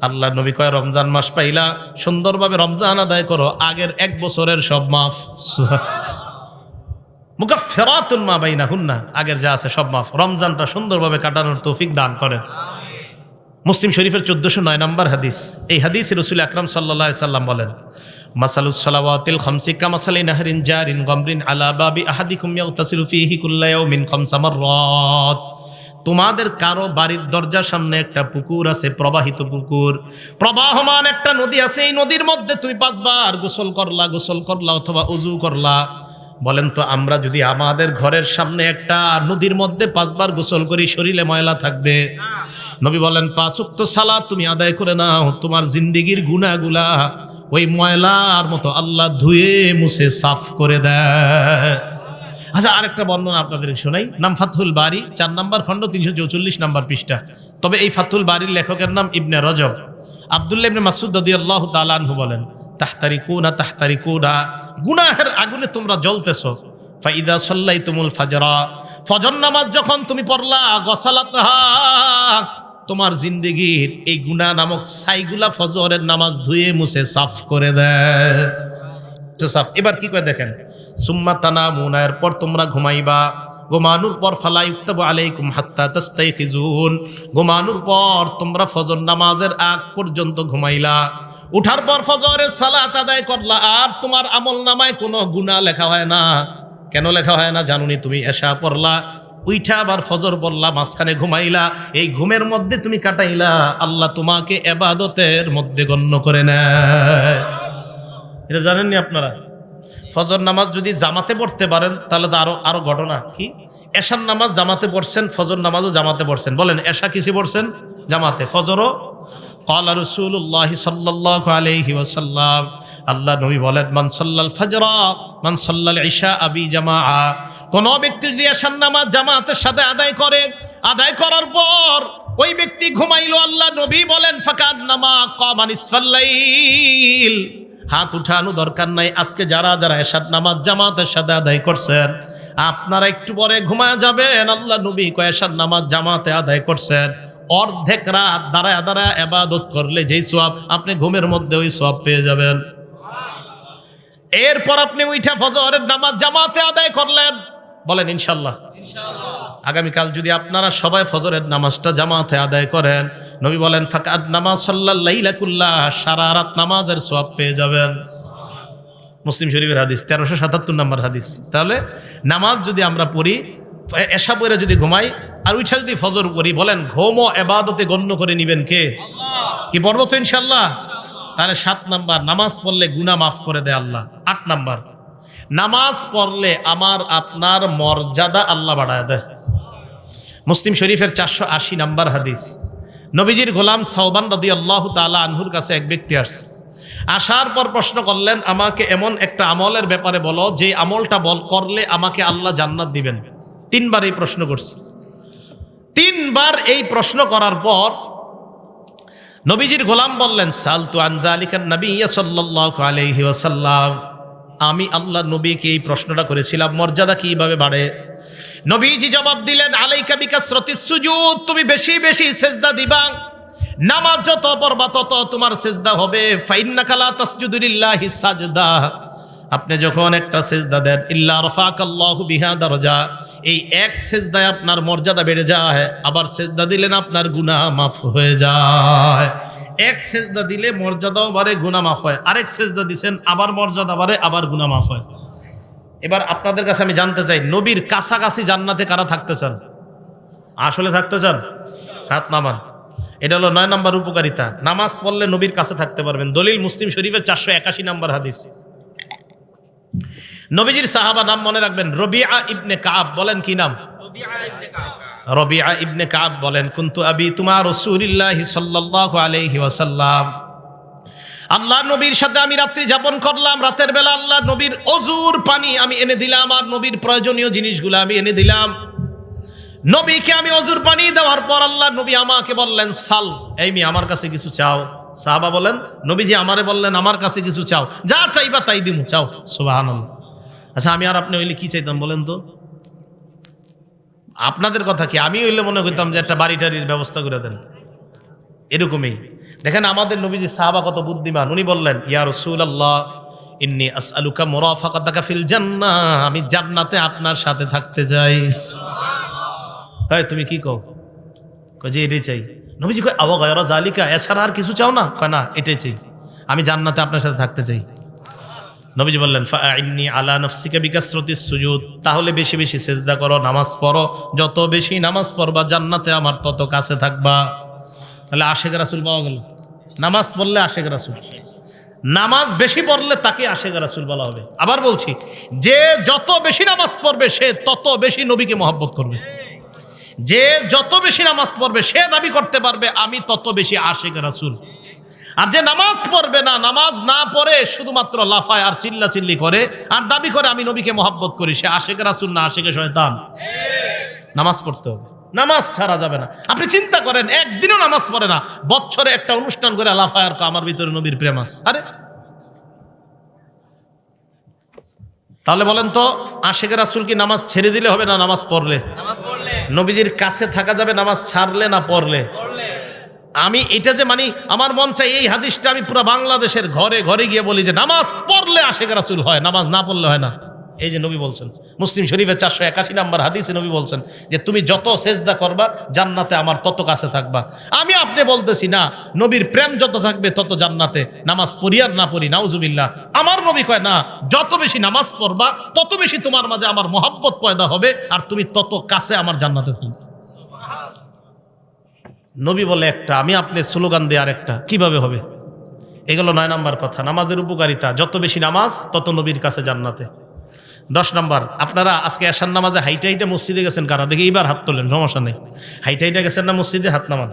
আল্লাহ নবী কয় রমজান মাস পাইলা সুন্দরভাবে রমজান আদায় করো, আগের 1 বছরের সব মাফ। মুকাফফিরাতুন মা বাইনাহুন্না, আগের যা আছে সব মাফ। রমজানটা সুন্দরভাবে কাটানোর তৌফিক দান করেন। মুসলিম শরীফের 1409 নম্বর হাদিস। এই হাদিসে রাসূল আকরাম সাল্লাল্লাহু আলাইহি সাল্লাম বলেন, মাসালুস সালাওয়াতিল খামসি কামাসালি নাহরিন জারিন গামরিন আলা বাবি আহাদিকুম ইয়াগতাসিলু ফীহি কুল্লা ইয়াউমিন 5 মাররাত। তোমাদের কারো বাড়ির দরজার সামনে একটা পুকুর আছে, প্রবাহিত পুকুর, প্রবাহমান একটা নদী আছে। এই নদীর মধ্যে তুমি 5 বার গোসল করলা অথবা ওযু করলা। বলেন তো আমরা যদি আমাদের ঘরের সামনে একটা নদীর মধ্যে 5 বার গোসল করি, শরীরে ময়লা থাকবে? নবী বলেন 5 ওয়াক্ত সালাত তুমি আদায় করে নাও, তোমার জিন্দেগীর গুনাহগুলা ওই ময়লার মতো আল্লাহ ধুয়ে মুছে সাফ করে দেয়। আচ্ছা, আরেকটা বর্ণনা আপনাদের শোনাই। নাম ফাতহুল বারি, 4 নম্বর খণ্ড, 344 নম্বর পৃষ্ঠা। তবে এই ফাতহুল বারির লেখকের নাম ইবনে রজব। আব্দুল্লাহ ইবনে মাসউদ রাদিয়াল্লাহু তাআলা আনহু বলেন, তাহতারিকুনা, গুনাহের আগুনে তোমরা জ্বলতেছো। ফাইদা সাল্লাইতুমুল ফাজরা, ফজর নামাজ যখন তুমি পড়লা, গসালাতহা, তোমার জিন্দেগীর এই গুনাহ নামক ছাইগুলা ফজরের নামাজ ধুয়ে মুছে সাফ করে দেয়। সাফ। এবার কি করে দেখেন, সুম্মা তানামুনা, এরপর তোমরা ঘুমাইবা। ঘুমানোর পর ফালা ইউক্তাবু আলাইকুম হাত্তা তাস্তাইফিজুন, ঘুমানোর পর তোমরা ফজর নামাজের আগ পর্যন্ত ঘুমাইলা। উঠার পর ফজরের সালাত আদায় করলা, আর তোমার আমল নামায় কোনো গুনাহ লেখা হয় না। কেন লেখা হয় না জানুনি? তুমি এশা পড়লা, উইঠা আবার ফজর পড়লা, মাঝখানে ঘুমাইলা, এই ঘুমের মধ্যে তুমি কাটাইলা, আল্লাহ তোমাকে ইবাদতের মধ্যে গণ্য করে নেয়। এটা জানেননি আপনারা? ফজর নামাজ যদি জামাতে পড়তে পারেন তাহলে তো আরো ঘটনা। কি এশার নামাজ জামাতে পড়ছেন, ফজর নামাজও জামাতে পড়ছেন। বলেন এশা কিসে পড়ছেন? জামাতে। ফজরও ক্বালা রাসূলুল্লাহ সাল্লাল্লাহু আলাইহি ওয়াসাল্লাম, আল্লাহ নবী বলেন, মান সাল্লাল ফাজরা মান সাল্লাল ইশা আবি জামাআ, কোন ব্যক্তি যদি এশার নামাজ জামাতের সাথে আদায় করে, আদায় করার পর ওই ব্যক্তি ঘুমাইলো, আল্লাহ নবী বলেন ফাকান্নামা ক্বামা নিসফাল লাইল। হাত উঠানো দরকার নাই। আজকে যারা যারা এশার নামাজ জামাতের সাথে আদায় করছেন, আপনারা একটু পরে ঘুমায় যাবেন। আল্লাহ নবী কয় এশার নামাজ জামাতে আদায় করছেন, অর্ধেক রাত দাঁড়ায় দাঁড়ায় ইবাদত করলে যেই সওয়াব, আপনি ঘুমের মধ্যে ওই সওয়াব পেয়ে যাবেন। এরপর আপনি উঠা ফজরের নামাজ জামাতে আদায় করলেন, বলেন ইনশাআল্লাহ। আগামীকাল যদি আপনারা সবাই ফজরের নামাজটা জামাতে আদায় করেন, নবী বলেন ফাকাদ নামাজ সাল্লাল লাইলা কুল্লাহ, সারা রাত নামাজের সওয়াব পেয়ে যাবেন। মুসলিম শরীফের হাদিস, 1377 নম্বর হাদিস। তাহলে নামাজ যদি আমরা পড়ি, এশা পড়ে যদি ঘুমাই, আর উঠা যদি ফজর পড়ি, বলেন ঘুম ও ইবাদতে গণ্য করে নিবেন কে? আল্লাহ। কি পড়বো তো ইনশাআল্লাহ। তাহলে 7 নাম্বার, নামাজ পড়লে গুনাহ মাফ করে দেয় আল্লাহ। 8 নাম্বার, নামাজ পড়লে আমার আপনার মর্যাদা আল্লাহ বাড়ায় দেয়। মুসলিম শরীফের 480 নম্বর হাদিস। নবীজির গোলাম সাওবান রাদিয়াল্লাহু তাআলা আনহুর কাছে এক ব্যক্তি আসছে। আসার পর প্রশ্ন করলেন, আমাকে এমন একটা আমলের ব্যাপারে বলো যে আমলটা করলে আমাকে আল্লাহ জান্নাত দিবেন। 3 বার এই প্রশ্ন করছে। 3 বার এই প্রশ্ন করার পর নবীজির গোলাম বললেন, সালতু আন যালিকান নবিয়্য সাল্লাল্লাহু আলাইহি ওয়াসাল্লাম, আমি আল্লাহ নবীকে এই প্রশ্নটা করেছিলাম, মর্যাদা কিভাবে বাড়ে। নবীজি জবাব দিলেন, আলাইকা বিকাসরাতিস সুজুদ, তুমি বেশি বেশি সিজদা দিবা। নামাজ যত পড়বা তত তোমার সিজদা হবে। ফাইন্নাকা লা তাসজুদু লিল্লাহি সাজদা, আপনি যখন একটা সিজদা দেন, ইল্লা রাফাকাল্লাহু বিহা দারাজা, এই এক সিজদায় আপনার মর্যাদা বেড়ে যায়। আবার সিজদা দিলেন আপনার গুনাহ মাফ হয়ে যায়। এক সিজদা দিলে মর্যাদাও বাড়ে, গুনাহ মাফ হয়। আরেক সিজদা দিবেন, আবার মর্যাদা বাড়ে, আবার গুনাহ মাফ হয়। এবার আপনাদের কাছে আমি জানতে চাই, নবীর কাছাকাছি জান্নাতে কারা থাকতে চান? আসলে থাকতে চান? হাত নামান। এটা হলো 9 নম্বর উপকারিতা। নামাজ পড়লে নবীর কাছে থাকতে পারবেন। দলিল মুসলিম শরীফের 481 নম্বর হাদিস। নবীজির সাহাবা নাম মনে রাখবেন, রবিআ ইবনে কাব। বলেন কি নাম? রবিআ ইবনে কাব বলেন, কুনতু আবি তুমা রাসূলিল্লাহি সাল্লাল্লাহু আলাইহি ওয়াসাল্লাম, আল্লাহ নবীর সাথে আমি রাত্রি যাপন করলাম। রাতের বেলা আল্লাহ নবীর অজুর পানি আমি এনে দিলাম, আর নবীর প্রয়োজনীয় জিনিসগুলো আমি এনে দিলাম। নবীকে আমি অজুর পানি দেওয়ার পর আল্লাহ নবী আমাকে বললেন, সাল, এই মি আমার কাছে কিছু চাও। সাহাবা বলেন, নবীজি আমারে বললেন আমার কাছে কিছু চাও, যা চাইবা তাই দিমু, চাও। সুবহানাল্লাহ। আচ্ছা, আমি আর আপনি হইলে কি চাইতাম বলেন তো? আপনাদের কথা কি, আমি হইলে মনে করতাম যে একটা বাড়ি টাড়ির ব্যবস্থা করে দেন, এরকমই। দেখেন আমাদের নবীজি সাহাবা কত বুদ্ধিমান, উনি বললেন ইয়া রাসূলুল্লাহ ইন্নী আসআলুকা মুরাফাকাতাকা ফিল জান্নাহ, আমি জান্নাতে আপনার সাথে থাকতে চাই। এই তুমি কি কও? কয় যে এটাই চাই। নবীজি কয় আওয়া গায়রা যালিকা, এছাড়া আর কিছু চাও না? কয় না, এটাই চাই, আমি জান্নাতে আপনার সাথে থাকতে চাই। নবীজি বললেন ফাআইন্নী আলা নাফসিকা বিকাসরাতিস সুজুদ, তাহলে বেশি বেশি সিজদা করো, নামাজ পড়ো, যত বেশি নামাজ পড়বা জান্নাতে আমার তত কাছে থাকবা। তাহলে আশেক রাসূল পাওয়া গেল। নামাজ পড়লে আশেক রাসূল, নামাজ বেশি পড়লে তাকে আশেক রাসূল বলা হবে। আবার বলছি, যে যত বেশি নামাজ পড়বে সে তত বেশি নবীকে মহব্বত করবে। যে যত বেশি নামাজ পড়বে সে দাবি করতে পারবে আমি তত বেশি আশেক রাসূল। আর যে নামাজ পড়বে না, নামাজ না পড়ে শুধুমাত্র লাফায় আর চিল্লা চিল্লি করে আর দাবি করে আমি নবীকে মহব্বত করি, সে আশেক রাসূল না আশেকে শয়তান। নামাজ পড়তে হবে, নামাজ ছাড়া যাবে না। আপনি চিন্তা করেন, একদিনও নামাজ পড়ে না, বছরে একটা অনুষ্ঠান করে লাফায় আর আমার ভিতরে নবীর প্রেম আছে। আরে তাহলে বলেন তো, আশেক রাসূল কি নামাজ ছেড়ে দিলে হবে না নামাজ পড়লে? নবীজির কাছে থাকা যাবে নামাজ ছাড়লে না পড়লে? আমি এটা যে মানি, আমার মন চাই এই হাদিসটা আমি পুরো বাংলাদেশের ঘরে ঘরে গিয়ে বলি যে নামাজ পড়লে আশেক রাসূল হয়, নামাজ না পড়লে হয় না। এই যে নবী বলছেন, মুসলিম শরীফের 481 নম্বর হাদিসে নবী বলছেন যে তুমি যত সেজদা করবা জান্নাতে আমার তত কাছে থাকবা। আমি আপনি বলতেছি না, নবীর প্রেম যত থাকবে তত জান্নাতে, নামাজ পড়ি আর না পড়ি নাউজুবিল্লাহ। আমার নবী কয় না, যত বেশি নামাজ পড়বা তত বেশি তোমার মাঝে আমার মহব্বত পয়দা হবে আর তুমি তত কাছে আমার জান্নাতে থাকবে। নবী বলে একটা, আমি আপনি স্লোগান দিয়ে আর একটা, কিভাবে হবে? এগুলো 9 নম্বর কথা, নামাজের উপকারিতা। যত বেশি নামাজ তত নবীর কাছে জান্নাতে। 10 নম্বর, আপনারা আজকে এশার নামাজে হাইটা হাইটা মসজিদে গেছেন কারা? দেখি এইবার হাত তোলেন, সমস্যা নেই। হাইটা হাইটা গেছেন না মসজিদে? হাত নামান।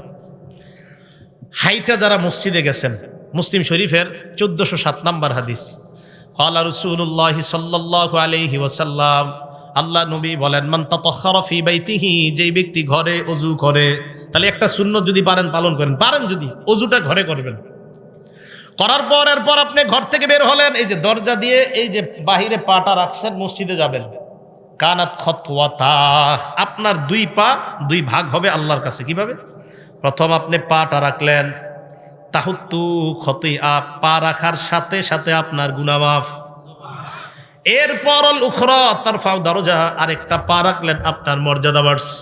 হাইটা যারা মসজিদে গেছেন, মুসলিম শরীফের 1407 নম্বর হাদিস, ক্বালা রাসূলুল্লাহ সাল্লাল্লাহু আলাইহি ওয়াসাল্লাম, আল্লাহ নবী বলেন মান তাতাহহারা ফি বাইতিহি, যেই ব্যক্তি ঘরে ওযু করে, তাহলে একটা সুন্নত যদি পারেন পালন করেন, পারেন যদি ওযুটা ঘরে করবেন, করার পর এরপর আপনি ঘর থেকে বের হলেন, এই যে দরজা দিয়ে এই যে বাহিরে পাটা রাখছেন, মসজিদে যাবেন, কানাত খতওয়াতা, আপনার 2 পা 2 ভাগ হবে আল্লাহর কাছে। কিভাবে? প্রথম আপনি পাটা রাখলেন, তাহুত্তু খতিআ, পা রাখার সাথে সাথে আপনার গুনাহ মাফ। এরপর আল উখরা তারফাউ দরজা, আরেকটা পা রাখলেন, আপনার মর্যাদা বাড়ছে।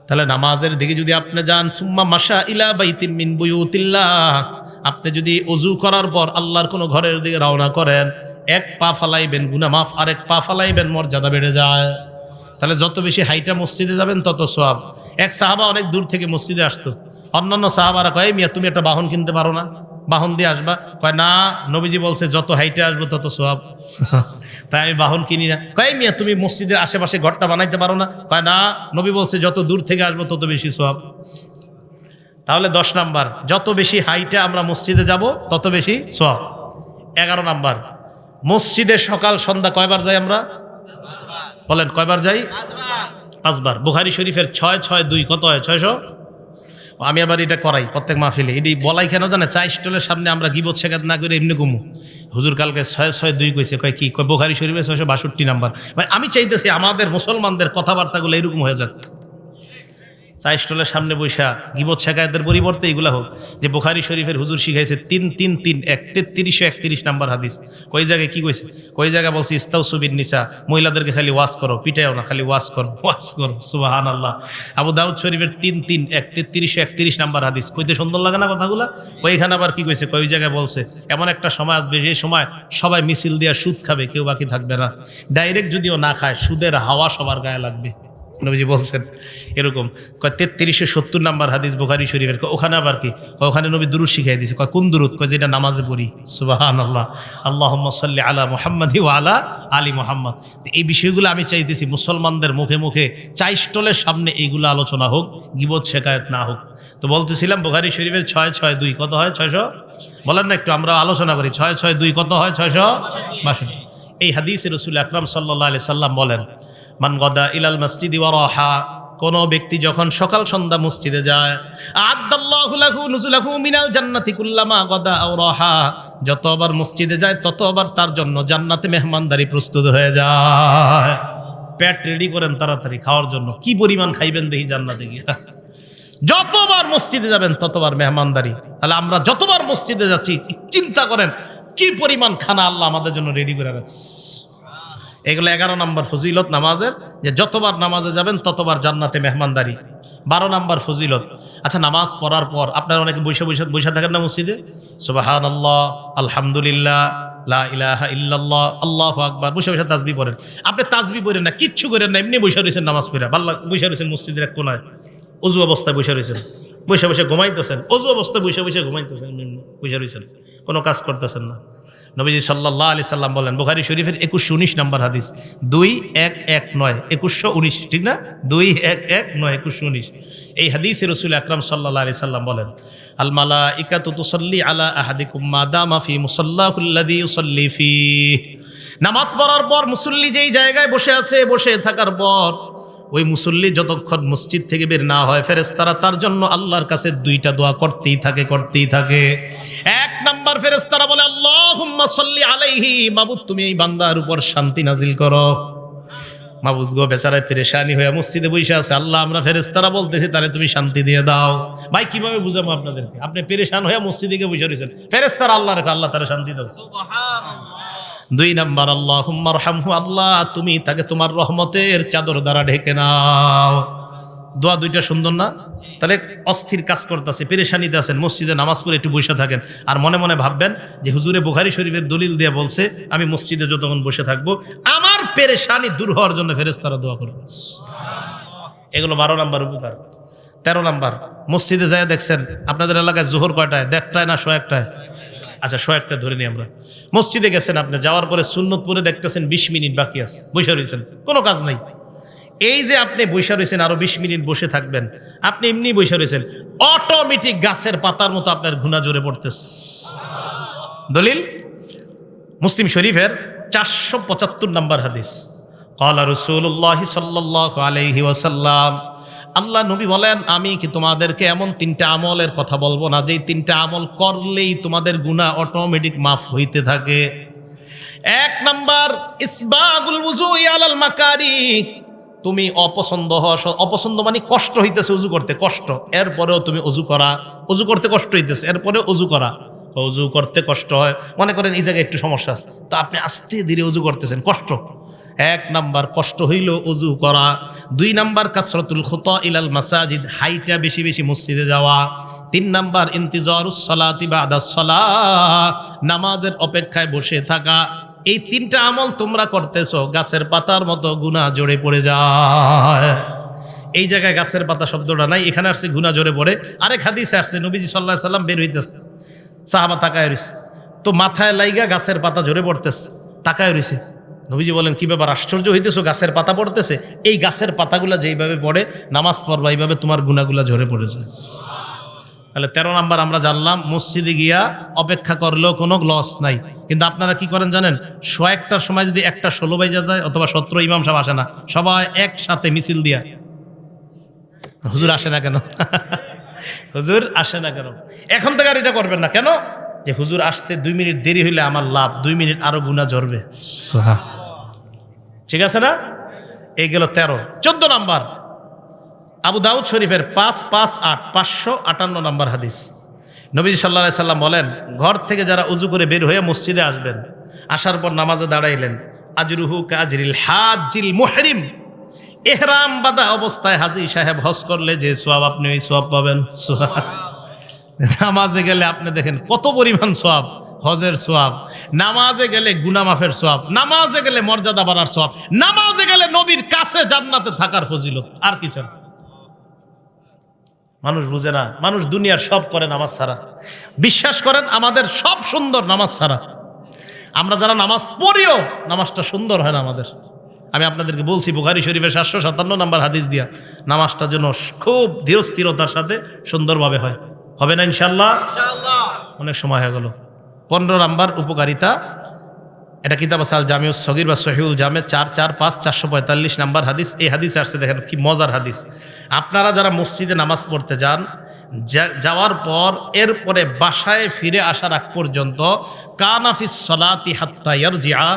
তাহলে নামাজের দিকে যদি আপনি যান, সুম্মা মাশা ইলা বাইতিম মিন বুয়ুতিল্লাহ, আপনি যদি ওযু করার পর আল্লাহর কোনো ঘরের দিকে রওনা করেন, 1 পা ফালাইবেন গুনাহ মাফ, আর 1 পা ফালাইবেন মর্যাদা বেড়ে যায়। তাহলে যত বেশি হাইটা মসজিদে যাবেন তত সওয়াব। এক সাহাবা অনেক দূর থেকে মসজিদে আসতো, অন্যান্য সাহাবারা কয় মিয়া তুমি একটা বাহন কিনতে পারো না, বাহন দিয়ে আসবা? কয় না, নবীজি বলছে যত হাইটে আসবো তত সওয়াব, তাই আমি বাহন কিনি না। কয় মিয়া তুমি মসজিদের আশেপাশে ঘরটা বানাইতে পারো না? কয় না, নবী বলছে যত দূর থেকে আসবো তত বেশি সওয়াব। তাহলে 10 নাম্বার, যত বেশি হাইটে আমরা মসজিদে যাব তত বেশি সওয়াব। 11 নাম্বার, মসজিদে সকাল সন্ধ্যা কয়বার যাই আমরা? বলেন কয়বার যাই? 5 বার। বুখারী শরীফের 662 কত হয়? 600। আমি আবার এটা করাই প্রত্যেক মাহফিলে, এটি বলাই কেন জানে? চা স্টলের সামনে আমরা গিবত শেখাত না করে এমনি ঘুমু। হুজুর কালকে 662 কইছে, কয় কি? কয় বুখারী শরীফের 662 নাম্বার। মানে আমি চাইতেছি আমাদের মুসলমানদের কথাবার্তাগুলো এরকম হয়ে যাক, চা স্টলের সামনে বৈশা গিবত শেখায়তের পরিবর্তে এগুলা হোক যে বুখারী শরীফের হুজুর শিখাইছে 3-3-3-1 3331 নাম্বার হাদিস। কই জায়গায় কি কইছে? কই জায়গায় বলছে ইস্তাউসু বিন নিসা, মহিলাদেরকে খালি ওয়াজ করো, পিটাইও না, খালি ওয়াজ করো, ওয়াজ করো। সুবহানাল্লাহ। আবু দাউদ শরীফের 3-3-1 3331 নাম্বার হাদিস। কইতে সুন্দর লাগে না কথাগুলা? ওইখানে আবার কি কইছে? কই জায়গায় বলছে এমন একটা সময় আসবে যে সময় সবাই মিছিল দিয়া সুদ খাবে, কেউ বাকি থাকবে না। ডাইরেক্ট যদিও না খায়, সুদের হাওয়া সবার গায়ে লাগবে, নবীজি বলছেন এরকম। 3370 নাম্বার হাদিস বুখারী শরীফের। ওখানে আবার কি? ওখানে নবী দুরূদ শিখাই দিয়েছে। কোন দুরূদ? যেটা নামাজে পড়ি। সুবহানাল্লাহ। আল্লাহুম্মা সাল্লি আলা মুহাম্মাদি ওয়া আলা আলি মুহাম্মাদ। এই বিষয়গুলো আমি চাইতেছি মুসলমানদের মুখে মুখে চা স্টলের সামনে এইগুলো আলোচনা হোক, গিবত শেখায়ত না হোক। তো বলতেছিলাম বুখারী শরীফের 662 কত হয়? 600। বলেন না একটু, আমরা আলোচনা করি। 662 কত হয়? 662। এই হাদিসে রাসূল আকরাম সাল্লাল্লাহু আলাইহি সাল্লাম বলেন, মান গাদা ইলাল মসজিদি ওয়া রাহা, কোন ব্যক্তি যখন সকাল সন্ধ্যা মসজিদে যায়, আ'আদাল্লাহু লাহু নুজুলাহু মিনাল জান্নাতি কুল্লামা গাদা আও রাহা, যতবার মসজিদে যায় ততবার তার জন্য জান্নাতে মেহমানদারি প্রস্তুত হয়ে যায়। পেট রেডি করেন তাড়াতাড়ি খাওয়ার জন্য। কি পরিমাণ খাইবেন দেখি জান্নাতে গিয়ে। যতবার মসজিদে যাবেন ততবার মেহমানদারি। তাহলে আমরা যতবার মসজিদে যাচ্ছি চিন্তা করেন কি পরিমাণ খানা আল্লাহ আমাদের জন্য রেডি করে রাখছে। এগুলো 11 নম্বর ফজিলত নামাজের, যে যতবার নামাজে যাবেন ততবার জান্নাতে মেহমানদারি। 12 নম্বর ফজিলত, আচ্ছা নামাজ পড়ার পর আপনারা অনেকে বসে থাকেন না মসজিদে, সুবহানাল্লাহ, আলহামদুলিল্লাহ, লা ইলাহা ইল্লাল্লাহ, আল্লাহু আকবার, বসে তাসবিহ পড়েন। আপনি তাসবিহ পড়েন না, কিচ্ছু করেন না, এমনি বসে রয়েছেন নামাজ পড়ে, ভাল্লা বসে রয়েছেন মসজিদের এক কোনায়, অজু অবস্থায় বসে রয়েছেন, বসে ঘুমাইতেছেন, অজু অবস্থায় বসে ঘুমাইতেছেন, বসে রয়েছেন, কোনো কাজ করতেছেন না। নবীজি সাল্লাল্লাহু আলাইহি সাল্লাম বলেন, বুখারী শরীফের 2119 নম্বর হাদিস, 2119, 2119, ঠিক না? 2119, 2119, এই হাদিসে রাসূল আকরাম সাল্লাল্লাহু আলাইহি সাল্লাম বলেন, আল মালাইকাতু তুসাল্লি আলা আহাদিকুম মা দামা ফি মুসাল্লাহু আল্লাযী ইউসাল্লি ফীহ। নামাজ পড়ার পর মুসল্লি যেই জায়গায় বসে আছে, বসে থাকার পর ওই মুসল্লি যতক্ষণ মসজিদ থেকে বের না হয়, ফেরেশতারা তার জন্য আল্লাহর কাছে 2টা দোয়া করতেই থাকে। এক নাম্বার ফেরেশতারা বলে, আল্লাহুম্মা সাল্লি আলাইহি, মাবুদ তুমি এই বান্দার উপর শান্তি নাজিল করো। মাবুদ গো, বেচারা পেরেশানি হয়ে মসজিদে বসে আছে, আল্লাহ আমরা ফেরেশতারা বলতেছি তারে তুমি শান্তি দিয়ে দাও। ভাই কিভাবে বুঝাবো আপনাদেরকে? আপনি পেরেশান হয়ে মসজিদে গিয়ে বসে রয়েছেন, ফেরেশতারা আল্লাহ রেখে, আল্লাহ তারে শান্তি দাও, সুবহানাল্লাহ। 2 নাম্বার, আল্লাহুম্মা রহমহু, আল্লাহ তুমি তাকে তোমার রহমতের চাদর দ্বারা ঢেকে নাও। দোয়া 2টা সুন্দর না? তাহলে অস্থির কাজ করতেছে, পেরেশানিতে আছেন, মসজিদে নামাজ পড়ে একটু বসে থাকেন, আর মনে মনে ভাববেন যে হুজুরে বুখারী শরীফের দলিল দিয়ে বলছে আমি মসজিদে যতক্ষণ বসে থাকবো আমার পেরেশানি দূর হওয়ার জন্য ফেরেশতারা দোয়া করবে। এগুলো 12 নাম্বার উপকার। 13 নাম্বার, মসজিদে যায় দেখছেন আপনাদের এলাকায় জোহর কয়টায়? 1:30 না 1:01? আচ্ছা 1:01 ধরে নিই আমরা। মসজিদে গেছেন, আপনি যাওয়ার পরে সুন্নত পড়ে দেখতেছেন 20 মিনিট বাকি আছে, বসে রয়েছেন, কোনো কাজ নাই। এই যে আপনি বসে রয়েছেন, আরো 20 মিনিট বসে থাকবেন, আপনি এমনি বসে রয়েছেন, অটোমেটিক গাছের পাতার মতো আপনার গুনাহ জোরে পড়তেছে। দলিল মুসলিম শরীফের 475 নম্বর হাদিস, ক্বালা রাসূলুল্লাহ সাল্লাল্লাহু আলাইহি ওয়াসাল্লাম, আল্লাহ নবী বলেন, আমি কি তোমাদেরকে এমন 3টা আমলের কথা বলবো না, যেই 3টা আমল করলেই তোমাদের গুনাহ অটোমেটিক মাফ হইতে থাকে? 1 নাম্বার, ইসবাগুল ওযুই আলাল মাকারি, তুমি অপছন্দ মানে কষ্ট হইতেছে অজু করতে, কষ্ট, এরপরেও তুমি অজু করতে কষ্ট হইতেছে, এরপরে অজু করতে কষ্ট হয়, মনে করেন এই জায়গায় একটু সমস্যা আছে, তো আপনি আস্তে ধীরে অজু করতেছেন, কষ্ট। 1 নাম্বার কষ্ট হইল অজু করা। 2 নাম্বার, কাসরাতুল খুতা ইলাল মাসাজিদ, হাইটা বেশি বেশি মসজিদে যাওয়া। 3 নাম্বার, ইন্তিজারুস সালাতি বাদাস সালাহ, নামাজের অপেক্ষায় বসে থাকা। এই 3টা আমল তোমরা করতেছো, গাছের পাতার মতো গুনাহ জড়ে পড়ে যায়। এই জায়গায় গাছের পাতা শব্দটা নাই, এখানে আসছে গুনাহ জড়ে পড়ে। আরেক হাদিসে আসছে নবীজি সাল্লাল্লাহু আলাইহি সাল্লাম বের হইতেছে, সাহাবা তাকায় রইছে, তো মাথায় লাইগা গাছের পাতা ঝরে পড়তেছে, তাকায় রইছে। নবীজি বলেন, কি ব্যাপার, আশ্চর্য হইতেছো, গাছের পাতা পড়তেছে? এই গাছের পাতাগুলা যেইভাবে পড়ে নামাজ পড়বা, এইভাবে তোমার গুনাহগুলা ঝরে পড়ে যায়। তাহলে 13 নাম্বার আমরা জানলাম, মসজিদে গিয়া অপেক্ষা করলেও কোনো লস নাই। কিন্তু আপনারা কি করেন জানেন? 1:01টার সময় যদি 1:16 বাজে যায় অথবা 17, ইমাম সাহেব আসে না, সবাই একসাথে মিছিল দিয়া, হুজুর আসে না কেন? হুজুর আসে না কেন? এখন থেকে আর এটা করবেন না। কেন? যে হুজুর আসতে 2 মিনিট দেরি হইলে আমার লাভ, 2 মিনিট আরো গুনাহ ঝরবে। ঠিক আছে না? এই গেল 13। 14 নাম্বার, আবু দাউদ শরীফের 558 নম্বর হাদিস, নবীজি সাল্লাল্লাহু আলাইহি সাল্লাম বলেন, ঘর থেকে যারা উজু করে বের হয়ে মসজিদে আসবেন, আসার পর নামাজে দাঁড়াইলেন, আজরুহু কাজরিল হাজিল মুহরিম, ইহরাম বাঁধা অবস্থায় হাজী সাহেব হজ করলে যে সওয়াব, আপনি ওই সওয়াব পাবেন। নামাজে গেলে আপনি দেখেন কত পরিমাণ সওয়াব, হজের সওয়াব, নামাজে গেলে গুনাহ মাফের সওয়াব, নামাজে গেলে মর্যাদা বাড়ার সওয়াব, নামাজে গেলে নবীর কাছে জান্নাতে থাকার ফজিলত। আর কি চান? মানুষ বুঝে না, মানুষ দুনিয়ার সব করে নামাজ ছাড়া। বিশ্বাস করেন আমাদের সব সুন্দর নামাজ ছাড়া। আমরা যারা নামাজ পড়িও নামাজটা সুন্দর হয় না আমাদের। আমি আপনাদেরকে বলছি বুখারী শরীফের 757 নম্বর হাদিস দিয়া, নামাজটা যেন খুব ধীর স্থিরতার সাথে সুন্দরভাবে হয়। হবে না ইনশাআল্লাহ? অনেক সময় হয়ে গেল। 15 নাম্বার উপকারিতা, এটা কিতাব আছে আল জামিউস সগীর বা সহিহুল জামে 445 নাম্বার হাদিস। এই হাদিসে আসছে, দেখেন কি মজার হাদিস। আপনারা যারা মসজিদে নামাজ পড়তে যান, যাওয়ার পর এরপরে বাসায় ফিরে আসার আগ পর্যন্ত কানাফিস সালাতি হাত্তা ইয়ারজিআ,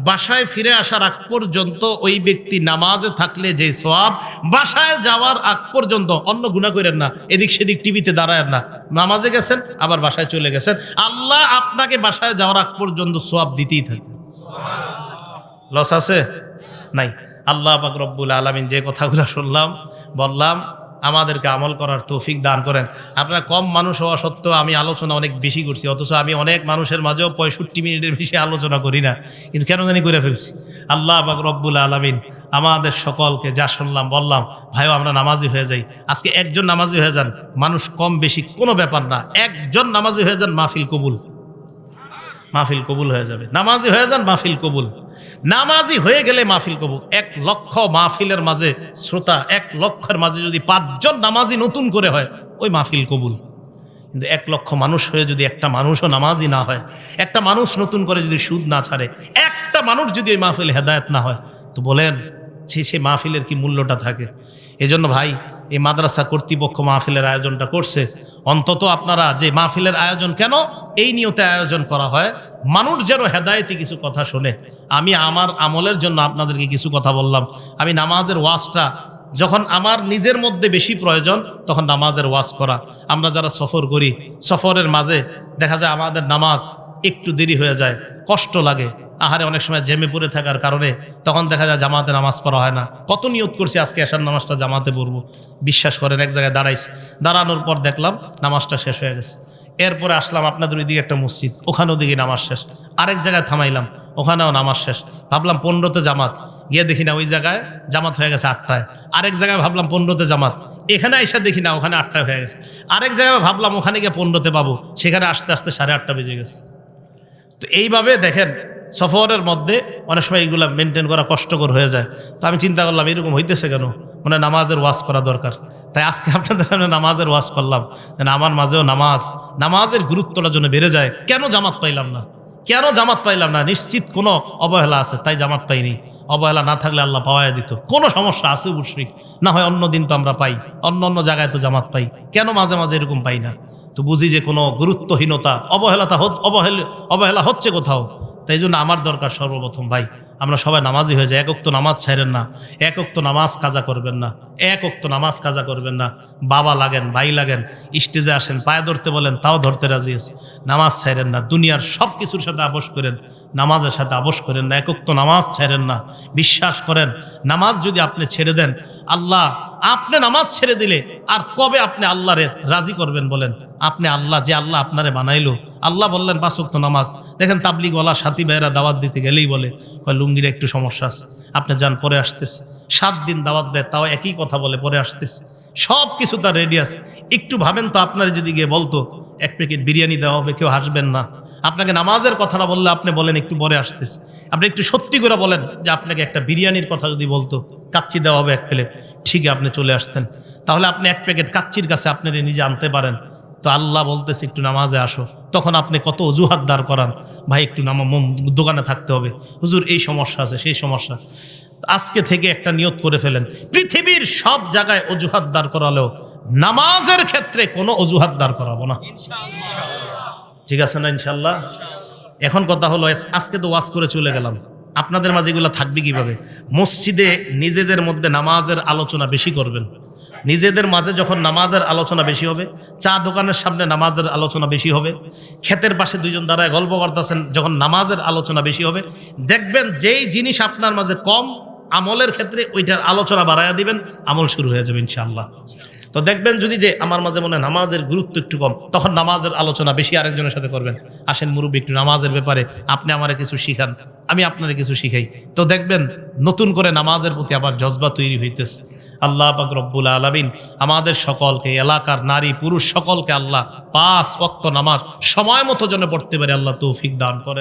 বাসায় ফিরে আসার আগ পর্যন্ত ওই ব্যক্তি নামাজে থাকলে যে সওয়াব, বাসায় যাওয়ার আগ পর্যন্ত অন্য গুনাহ করেন না, এদিক সেদিক টিভিতে দাঁড়ায়েন না, নামাজে গেছেন আবার বাসায় চলে গেছেন, আল্লাহ আপনাকে বাসায় যাওয়ার আগ পর্যন্ত সওয়াব দিতেই থাকে। লস আছে নাই? আল্লাহ পাক রব্বুল আলামিন যে কথাগুলো শুনলাম বললাম আমাদেরকে আমল করার তৌফিক দান করেন। আপনারা কম মানুষ হওয়া সত্ত্বেও আমি আলোচনা অনেক বেশি করছি, অথচ আমি অনেক মানুষের মাঝেও 65 মিনিটের বেশি আলোচনা করি না, কিন্তু কেন জানি করে ফেলছি। আল্লাহ পাক রব্বুল আলামিন আমাদের সকলকে যা শুনলাম বললাম, ভাইও আমরা নামাজি হয়ে যাই। আজকে একজন নামাজি হয়ে যান, মানুষ কম বেশি কোনো ব্যাপার না, একজন নামাজি হয়ে যান, মাহফিল কবুল, মাহফিল কবুল হয়ে যাবে। নামাজি হয়ে যান, মাহফিল কবুল। নামাজি হয়ে গেলে মাহফিল কবুল। 1 লক্ষ মাহফিলের মাঝে শ্রোতা, 1 লক্ষের মাঝে যদি 5 জন নামাজি নতুন করে হয়, ওই মাহফিল কবুল। কিন্তু 1 লক্ষ মানুষ হয়ে যদি একটা মানুষও নামাজি না হয়, একটা মানুষ নতুন করে যদি সুদ না ছাড়ে, একটা মানুষ যদি ওই মাহফিল হেদায়েত না হয়, তো বলেন সে মাহফিলের কি মূল্যটা থাকে? এজন্য ভাই, এই মাদ্রাসা কর্তৃপক্ষ মাহফিলের আয়োজনটা করছে, অন্তত আপনারা যে মাহফিলের আয়োজন কেন এই নিয়তে আয়োজন করা হয়, মানুষ যেন হেদায়েতি কিছু কথা শোনে। আমি আমার আমলের জন্য আপনাদেরকে কিছু কথা বললাম। আমি নামাজের ওয়াজটা যখন আমার নিজের মধ্যে বেশি প্রয়োজন, তখন নামাজের ওয়াজ করা। আমরা যারা সফর করি, সফরের মাঝে দেখা যায় আমাদের নামাজ একটু দেরি হয়ে যায়, কষ্ট লাগে, আহারে অনেক সময় জেমে পড়ে থাকার কারণে তখন দেখা যায় জামাতে নামাজ পড়া হয় না। কত নিয়ত করছি আজকে এশার নামাজটা জামাতে পড়বো, বিশ্বাস করেন এক জায়গায় দাঁড়াইছি, দাঁড়ানোর পর দেখলাম নামাজটা শেষ হয়ে গেছে। এরপরে আসলাম আপনাদের ওইদিকে একটা মসজিদ, ওখানেও দিকে নামাজ শেষ। আরেক জায়গায় থামাইলাম, ওখানেও নামাজ শেষ। ভাবলাম 15তে জামাত, গিয়ে দেখি না ওই জায়গায় জামাত হয়ে গেছে 8টায়। আরেক জায়গায় ভাবলাম 15তে জামাত, এখানে এসে দেখি না ওখানে 8টায় হয়ে গেছে। আরেক জায়গায় ভাবলাম ওখানে গিয়ে 15তে পাবো, সেখানে আসতে আসতে 8:30 বেজে গেছে। তো এইভাবে দেখেন সফরের মধ্যে অনেক সময় এইগুলা মেনটেন করা কষ্টকর হয়ে যায়। তো আমি চিন্তা করলাম এরকম হইতেছে কেন, মানে নামাজের ওয়াজ করা দরকার। তাই আজকে আপনাদের সামনে নামাজের ওয়াজ করলাম, যেন আমার মাঝেও নামাজের গুরুত্বটা যেন বেড়ে যায়। কেন জামাত পাইলাম না, কেন জামাত পাইলাম না? নিশ্চিত কোনো অবহেলা আছে, তাই জামাত পাইনি। অবহেলা না থাকলে আল্লাহ পাওয়াই দিত। কোনো সমস্যা আছে মুশরিক, না হয় অন্য দিন তো আমরা পাই, অন্য জায়গায় তো জামাত পাই, কেন মাঝে মাঝে এরকম পাই না? তো বুঝি যে কোনো গুরুত্বহীনতা, অবহেলা হচ্ছে কোথাও। তাই জন্য আমার দরকার সর্বপ্রথম ভাই, আমরা সবাই নামাজি হয়ে যাই। 1 ওয়াক্ত নামাজ ছাড়েন না, 1 ওয়াক্ত নামাজ কাজা করবেন না, 1 ওয়াক্ত নামাজ কাজা করবেন না। বাবা লাগেন, ভাই লাগেন, স্টেজে আসেন, পায়ে ধরতে বলেন, তাও ধরতে রাজি আছে। নামাজ ছাড়েন না, দুনিয়ার সব কিছুর সাথে আপোষ করেন, নামাজের সাথে আপোষ করেন না। 1 ওয়াক্ত নামাজ ছাড়েন না। বিশ্বাস করেন, নামাজ যদি আপনি ছেড়ে দেন, আল্লাহ আপনি নামাজ ছেড়ে দিলে আর কবে আপনি আল্লাহরে রাজি করবেন বলেন? আপনি আল্লাহ, যে আল্লাহ আপনারে বানাইলো, আল্লাহ বললেন 5 ওয়াক্ত নামাজ। দেখেন তাবলিগওয়ালা সাথী ভাইয়েরা দাওয়াত দিতে গেলেই বলে লুঙ্গির একটু সমস্যা আছে, আপনি যান পরে আসতেছে। 7 দিন দাওয়াত দেয়, তাও একই কথা বলে পরে আসতেছে। সব কিছু তার রেডি আছে। একটু ভাবেন তো, আপনার যদি গিয়ে বলতো 1 প্যাকেট বিরিয়ানি দেওয়া হবে, কেউ হাসবেন না। আপনাকে নামাজের কথাটা বললে আপনি বলেন একটু পরে আসতেছে। আপনি একটু সত্যি করে বলেন যে আপনাকে একটা বিরিয়ানির কথা যদি বলতো, কাচ্চি দেওয়া হবে 1 প্লেট, ঠিক আপনি চলে আসতেন। তাহলে আপনি 1 প্যাকেট কাচ্চির কাছে আপনি নিজে আনতে পারেন। তো আল্লাহ বলতেছে একটু নামাজে আসো, তখন আপনি কত অজুহাত দাঁড় করান, ভাই একটু দোকানে থাকতে হবে, হুজুর এই সমস্যা আছে, সেই সমস্যা। আজকে থেকে একটা নিয়ত করে ফেলেন, পৃথিবীর সব জায়গায় অজুহাত দাঁড় করালেও নামাজের ক্ষেত্রে কোনো অজুহাত দাঁড় করাবো না। ঠিক আছে না ইনশাল্লাহ? এখন কথা হলো, আজকে তো ওয়াজ করে চলে গেলাম, আপনাদের মাঝে এগুলো থাকবে কিভাবে? মসজিদে নিজেদের মধ্যে নামাজের আলোচনা বেশি করবেন। নিজেদের মাঝে যখন নামাজের আলোচনা বেশি হবে, চা দোকানের সামনে নামাজের আলোচনা বেশি হবে, ক্ষেতের পাশে 2 জন দাঁড়ায় গল্প করতেছেন, যখন নামাজের আলোচনা বেশি হবে, দেখবেন যেই জিনিস আপনার মাঝে কম আমলের ক্ষেত্রে ওইটার আলোচনা বাড়াইয়া দিবেন, আমল শুরু হয়ে যাবে ইনশাআল্লাহ। তো দেখবেন যদি যে আমার মাঝে মনে নামাজের গুরুত্ব একটু কম, তখন নামাজের আলোচনা বেশি আরেকজনের সাথে করবেন। আসেন মুরব্বী, একটু নামাজের ব্যাপারে আপনি আমারে কিছু শিখান, আমি আপনারে কিছু শিখাই। তো দেখবেন নতুন করে নামাজের প্রতি আবার জজবা তৈরি হইতেছে। আল্লাহ পাক রব্বুল আলামিন আমাদের সকলকে, এলাকার নারী পুরুষ সকলকে আল্লাহ 5 ওয়াক্ত নামাজ সময় মতো যেন পড়তে পারে আল্লাহ তৌফিক দান করে।